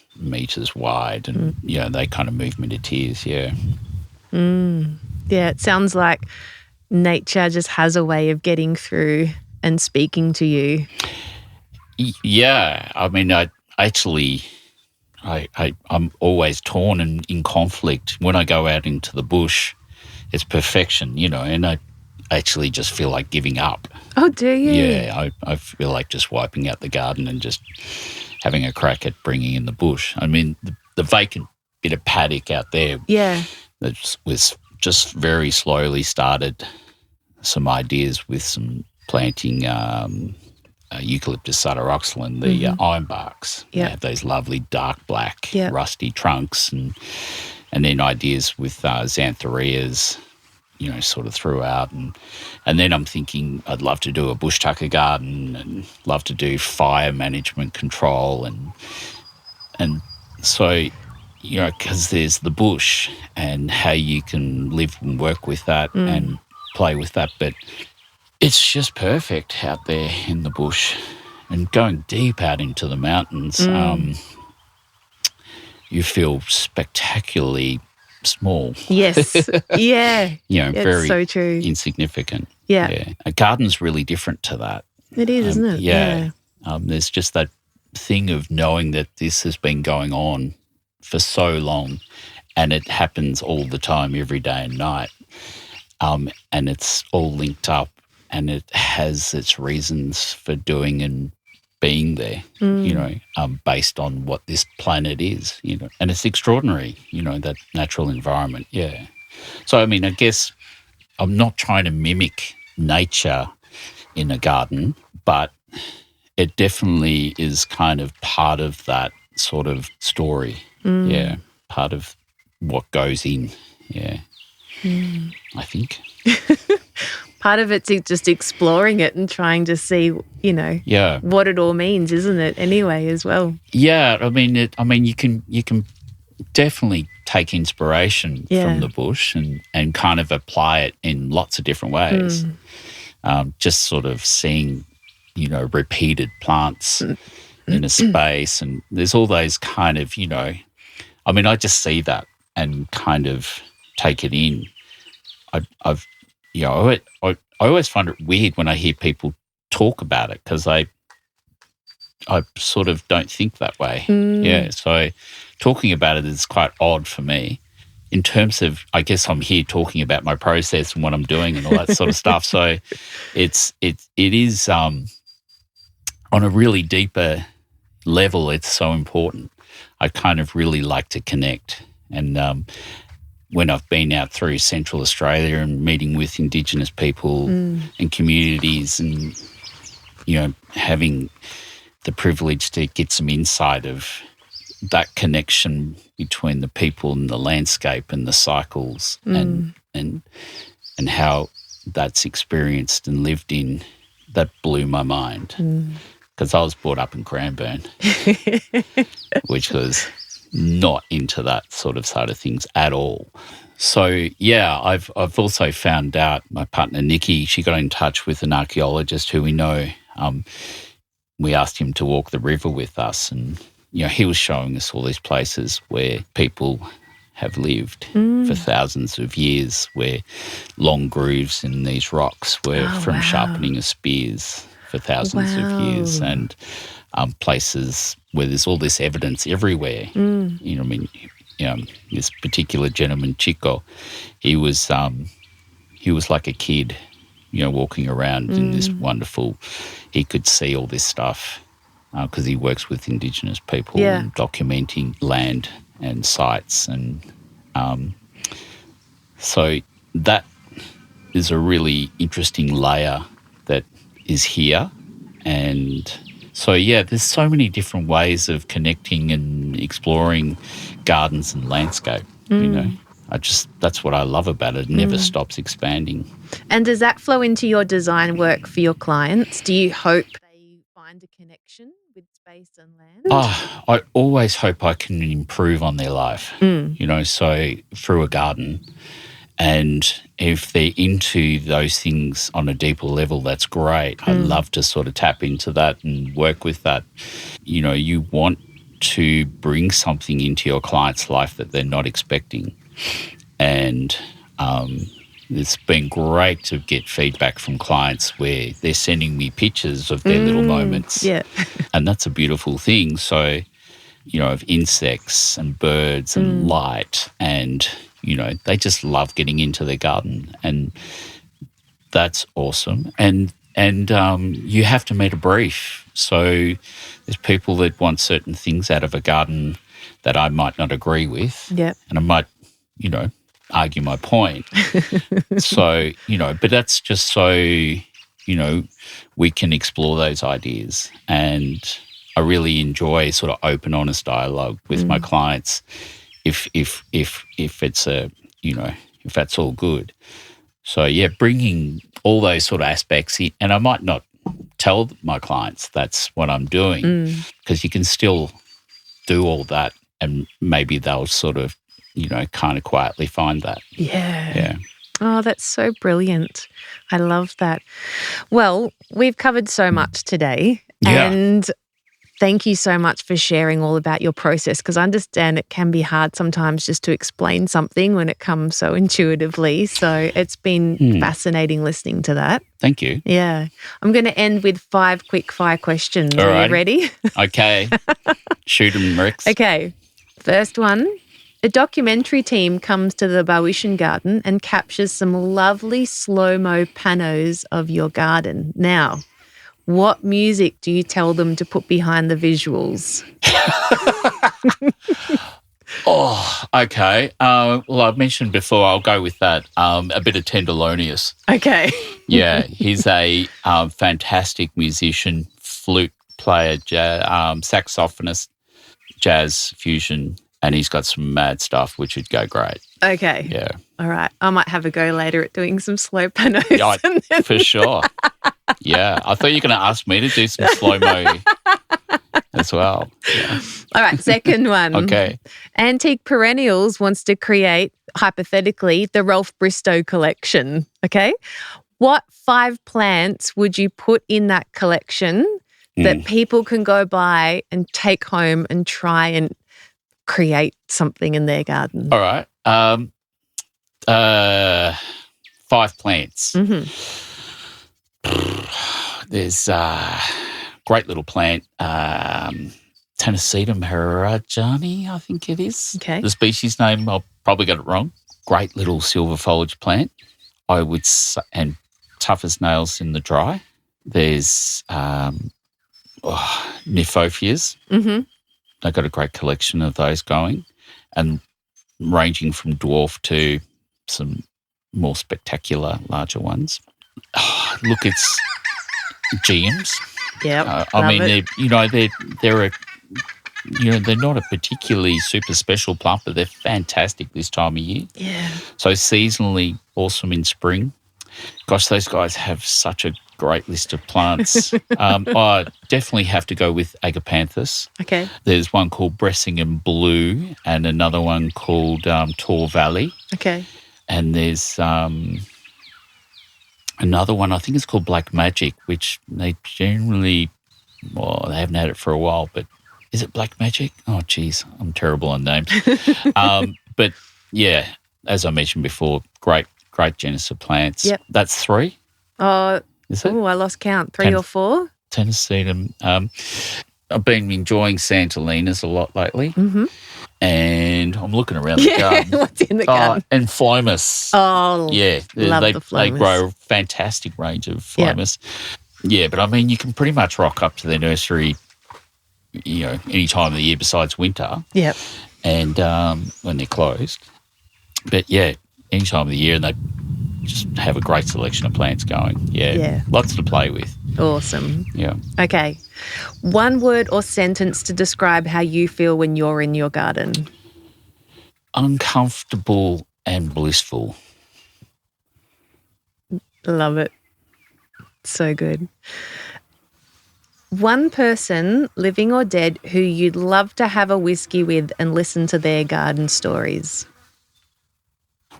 [SPEAKER 2] wide, and, they kind of moved me to tears, Yeah,
[SPEAKER 1] it sounds like nature just has a way of getting through and speaking to you.
[SPEAKER 2] Yeah, I'm always torn and in conflict when I go out into the bush. It's perfection, and actually just feel like giving up.
[SPEAKER 1] Oh, do you?
[SPEAKER 2] Yeah, I feel like just wiping out the garden and just having a crack at bringing in the bush. I mean, the vacant bit of paddock out there that was just very slowly started some ideas with some planting Eucalyptus sadaroxylon, the ironbarks. They have those lovely dark black rusty trunks, and then ideas with xanthorrhoeas, sort of throughout. And then I'm thinking I'd love to do a bush tucker garden and love to do fire management control. And so, because there's the bush and how you can live and work with that and play with that. But it's just perfect out there in the bush and going deep out into the mountains. You feel spectacularly small.
[SPEAKER 1] Yes. Yeah.
[SPEAKER 2] Very
[SPEAKER 1] so true.
[SPEAKER 2] insignificant.
[SPEAKER 1] Yeah.
[SPEAKER 2] A garden's really different to that.
[SPEAKER 1] It is, isn't it?
[SPEAKER 2] Yeah. There's just that thing of knowing that this has been going on for so long and it happens all the time, every day and night. And it's all linked up and it has its reasons for doing and being there, based on what this planet is, and it's extraordinary, that natural environment. Yeah. So, I mean, I guess I'm not trying to mimic nature in a garden, but it definitely is kind of part of that sort of story. Yeah. Part of what goes in. Yeah. I think.
[SPEAKER 1] Part of it's just exploring it and trying to see, what it all means, isn't it? Anyway, as well.
[SPEAKER 2] Yeah, I mean, you can definitely take inspiration from the bush and kind of apply it in lots of different ways. Just sort of seeing, repeated plants in a space, and there's all those kind of, I just see that and kind of take it in. I always find it weird when I hear people talk about it because I sort of don't think that way. Yeah, so talking about it is quite odd for me in terms of, I guess I'm here talking about my process and what I'm doing and all that sort of stuff. So it is on a really deeper level, it's so important. I kind of really like to connect. And when I've been out through Central Australia and meeting with Indigenous people and communities and, having the privilege to get some insight of that connection between the people and the landscape and the cycles and how that's experienced and lived in, that blew my mind. Because I was brought up in Cranbourne, which was not into that sort of side of things at all. So, yeah, I've also found out my partner, Nikki, she got in touch with an archaeologist who we know. We asked him to walk the river with us and, he was showing us all these places where people have lived for thousands of years, where long grooves in these rocks were from sharpening of spears for thousands of years, and places where there's all this evidence everywhere. This particular gentleman, Chico, he was like a kid, walking around in this wonderful. He could see all this stuff because he works with Indigenous people and documenting land and sites, and so that is a really interesting layer that is here. And so, there's so many different ways of connecting and exploring gardens and landscape, that's what I love about it. It never stops expanding.
[SPEAKER 1] And does that flow into your design work for your clients? Do you hope they find a connection with space and land?
[SPEAKER 2] I always hope I can improve on their life, so through a garden. And if they're into those things on a deeper level, that's great. I'd love to sort of tap into that and work with that. You want to bring something into your client's life that they're not expecting. And it's been great to get feedback from clients where they're sending me pictures of their little moments. Yeah. And that's a beautiful thing. So, of insects and birds and light, and they just love getting into their garden. And That's awesome. And you have to meet a brief. So there's people that want certain things out of a garden that I might not agree with.
[SPEAKER 1] Yep.
[SPEAKER 2] And I might, argue my point. So, but that's just so, we can explore those ideas. And I really enjoy sort of open, honest dialogue with my clients if it's if that's all good. So, yeah, bringing all those sort of aspects in, and I might not tell my clients that's what I'm doing because you can still do all that and maybe they'll sort of, kind of quietly find that.
[SPEAKER 1] Yeah.
[SPEAKER 2] Yeah.
[SPEAKER 1] Oh, that's so brilliant. I love that. Well, we've covered so much today.
[SPEAKER 2] Yeah.
[SPEAKER 1] And thank you so much for sharing all about your process, because I understand it can be hard sometimes just to explain something when it comes so intuitively. So it's been fascinating listening to that.
[SPEAKER 2] Thank you.
[SPEAKER 1] Yeah. I'm going to end with 5 quick fire questions.
[SPEAKER 2] All
[SPEAKER 1] Are
[SPEAKER 2] right.
[SPEAKER 1] you ready?
[SPEAKER 2] Okay. Shoot 'em, Rex.
[SPEAKER 1] Okay. First one. A documentary team comes to the Barwitian Garden and captures some lovely slow-mo panos of your garden. Now, what music do you tell them to put behind the visuals?
[SPEAKER 2] Oh, okay. Well, I've mentioned before, I'll go with that. A bit of Tenderlonius.
[SPEAKER 1] Okay.
[SPEAKER 2] Yeah, he's a fantastic musician, flute player, saxophonist, jazz fusion, and he's got some mad stuff which would go great.
[SPEAKER 1] Okay.
[SPEAKER 2] Yeah.
[SPEAKER 1] All right. I might have a go later at doing some slow panos.
[SPEAKER 2] Yeah, for sure. Yeah. I thought you were going to ask me to do some slow-mo as well. Yeah.
[SPEAKER 1] All right. Second one.
[SPEAKER 2] Okay.
[SPEAKER 1] Antique Perennials wants to create, hypothetically, the Ralph Bristow collection. Okay. What 5 plants would you put in that collection that people can go buy and take home and try and create something in their garden?
[SPEAKER 2] All right. 5 plants. There's a great little plant, Tennessee Maharajani, I think it is.
[SPEAKER 1] Okay.
[SPEAKER 2] The species name, I'll probably get it wrong. Great little silver foliage plant, I would say, and tough as nails in the dry. There's Niphofias. They've got a great collection of those going, and ranging from dwarf to some more spectacular, larger ones. Look, it's GMs.
[SPEAKER 1] Yeah,
[SPEAKER 2] I mean, they're not a particularly super special plant, but they're fantastic this time of year.
[SPEAKER 1] Yeah.
[SPEAKER 2] So seasonally awesome in spring. Gosh, those guys have such a great list of plants. I definitely have to go with Agapanthus.
[SPEAKER 1] Okay.
[SPEAKER 2] There's one called Bressingham Blue and another one called Tor Valley.
[SPEAKER 1] Okay.
[SPEAKER 2] And there's another one, I think it's called Black Magic, which they generally, they haven't had it for a while, but is it Black Magic? Oh, geez, I'm terrible on names. But, yeah, as I mentioned before, great genus of plants.
[SPEAKER 1] Yep.
[SPEAKER 2] That's 3. Is it?
[SPEAKER 1] Oh, I lost count. 3 or 4?
[SPEAKER 2] Tennessee. I've been enjoying Santalinas a lot lately. And I'm looking around the garden.
[SPEAKER 1] What's in the garden?
[SPEAKER 2] And Phlomis.
[SPEAKER 1] Oh,
[SPEAKER 2] yeah.
[SPEAKER 1] love the Phlomis.
[SPEAKER 2] They grow a fantastic range of Phlomis. Yeah, but I mean, you can pretty much rock up to their nursery, any time of the year besides winter.
[SPEAKER 1] Yep.
[SPEAKER 2] And when they're closed. But yeah, any time of the year, and they just have a great selection of plants going. Yeah. Lots to play with.
[SPEAKER 1] Awesome.
[SPEAKER 2] Yeah.
[SPEAKER 1] Okay. 1 word or sentence to describe how you feel when you're in your garden.
[SPEAKER 2] Uncomfortable and blissful.
[SPEAKER 1] Love it. So good. 1 person, living or dead, who you'd love to have a whiskey with and listen to their garden stories.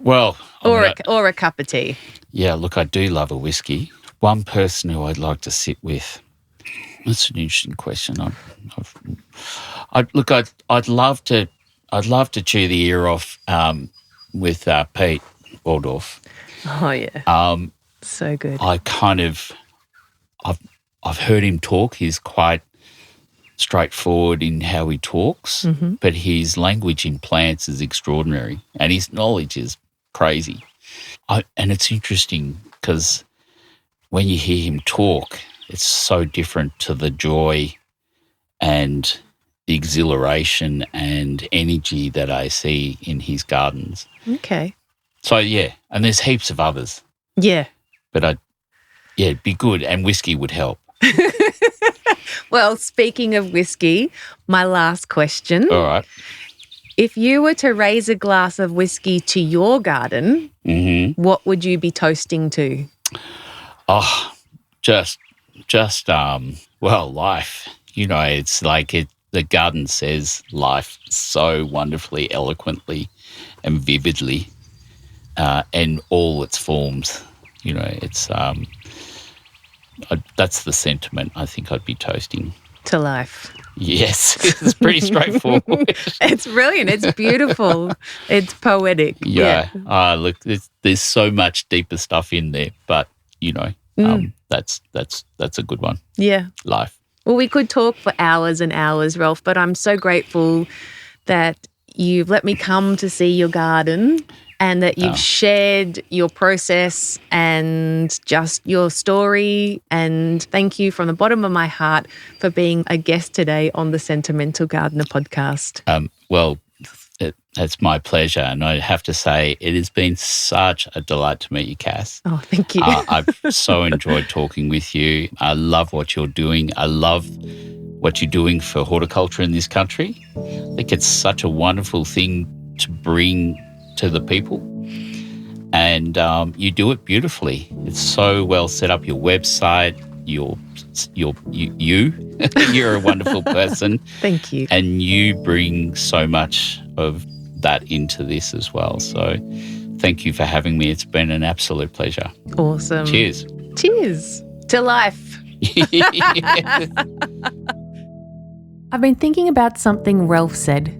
[SPEAKER 2] Well,
[SPEAKER 1] or a cup of tea.
[SPEAKER 2] Yeah, look, I do love a whiskey. 1 person who I'd like to sit with. That's an interesting question. I'd love to chew the ear off with Pete Waldorf.
[SPEAKER 1] Oh yeah. So good.
[SPEAKER 2] I've heard him talk. He's quite straightforward in how he talks, but his language in plants is extraordinary, and his knowledge is crazy. And it's interesting because when you hear him talk, it's so different to the joy and the exhilaration and energy that I see in his gardens.
[SPEAKER 1] Okay.
[SPEAKER 2] So, yeah, and there's heaps of others.
[SPEAKER 1] Yeah.
[SPEAKER 2] But it'd be good, and whiskey would help.
[SPEAKER 1] Well, speaking of whiskey, my last question.
[SPEAKER 2] All right.
[SPEAKER 1] If you were to raise a glass of whiskey to your garden, what would you be toasting to?
[SPEAKER 2] Oh, just life. You know, it's like the garden says life so wonderfully, eloquently and vividly in all its forms. You know, it's that's the sentiment I think I'd be toasting.
[SPEAKER 1] To life.
[SPEAKER 2] Yes, it's pretty straightforward.
[SPEAKER 1] It's brilliant. It's beautiful. It's poetic.
[SPEAKER 2] Yeah. Look, there's so much deeper stuff in there, but, you know, that's a good one.
[SPEAKER 1] Yeah.
[SPEAKER 2] Life.
[SPEAKER 1] Well, we could talk for hours and hours, Ralph, but I'm so grateful that you've let me come to see your garden and that you've shared your process and just your story. And thank you from the bottom of my heart for being a guest today on the Sentimental Gardener podcast.
[SPEAKER 2] Well, it's my pleasure. And I have to say, it has been such a delight to meet you, Cass.
[SPEAKER 1] Oh, thank you.
[SPEAKER 2] I've so enjoyed talking with you. I love what you're doing. I love what you're doing for horticulture in this country. I think it's such a wonderful thing to bring to the people, and you do it beautifully. It's so well set up. Your website, you're a wonderful person.
[SPEAKER 1] Thank you.
[SPEAKER 2] And you bring so much of that into this as well. So thank you for having me. It's been an absolute pleasure.
[SPEAKER 1] Awesome.
[SPEAKER 2] Cheers.
[SPEAKER 1] Cheers to life. I've been thinking about something Ralph said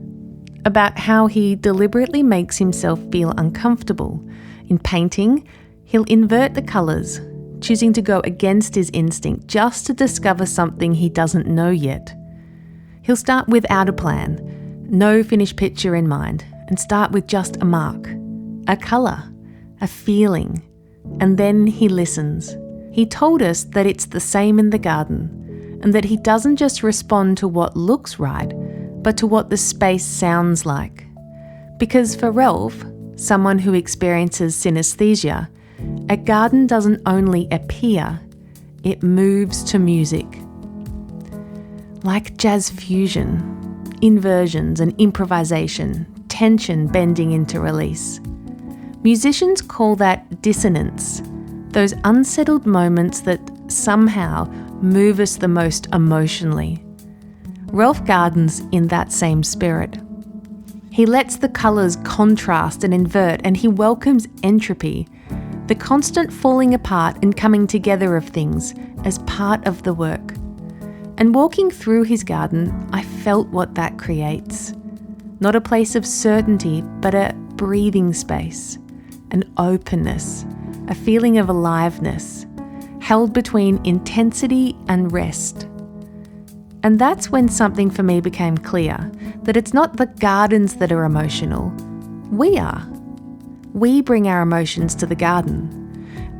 [SPEAKER 1] about how he deliberately makes himself feel uncomfortable. In painting, he'll invert the colours, choosing to go against his instinct just to discover something he doesn't know yet. He'll start without a plan, no finished picture in mind, and start with just a mark, a colour, a feeling, and then he listens. He told us that it's the same in the garden, and that he doesn't just respond to what looks right, but to what the space sounds like. Because for Ralph, someone who experiences synaesthesia, a garden doesn't only appear, it moves to music. Like jazz fusion, inversions and improvisation, tension bending into release. Musicians call that dissonance, those unsettled moments that somehow move us the most emotionally. Ralph gardens in that same spirit. He lets the colours contrast and invert, and he welcomes entropy, the constant falling apart and coming together of things, as part of the work. And walking through his garden, I felt what that creates. Not a place of certainty, but a breathing space, an openness, a feeling of aliveness, held between intensity and rest. And that's when something for me became clear, that it's not the gardens that are emotional. We are. We bring our emotions to the garden.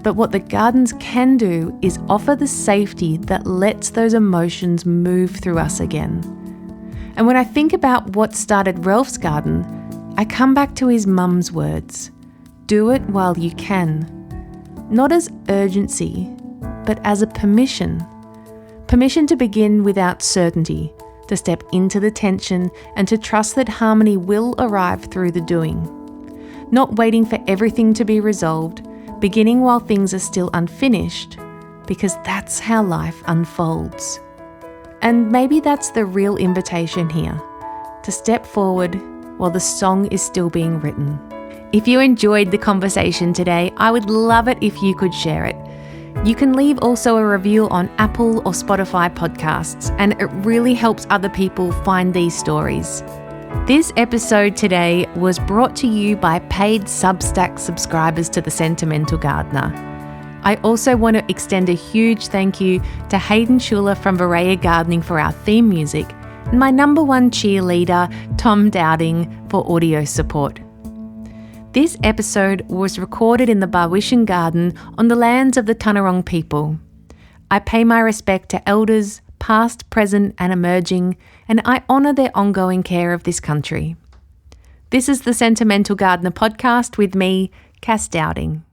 [SPEAKER 1] But what the gardens can do is offer the safety that lets those emotions move through us again. And when I think about what started Ralph's garden, I come back to his mum's words. Do it while you can. Not as urgency, but as a permission. Permission to begin without certainty, to step into the tension and to trust that harmony will arrive through the doing. Not waiting for everything to be resolved, beginning while things are still unfinished, because that's how life unfolds. And maybe that's the real invitation here, to step forward while the song is still being written. If you enjoyed the conversation today, I would love it if you could share it. You can leave also a review on Apple or Spotify podcasts, and it really helps other people find these stories. This episode today was brought to you by paid Substack subscribers to The Sentimental Gardener. I also want to extend a huge thank you to Hayden Schuler from Barwitian Gardening for our theme music, and my #1 cheerleader, Tom Dowding, for audio support. This episode was recorded in the Barwitian Garden on the lands of the Tanarong people. I pay my respect to elders, past, present and emerging, and I honour their ongoing care of this country. This is the Sentimental Gardener podcast with me, Cass Dowding.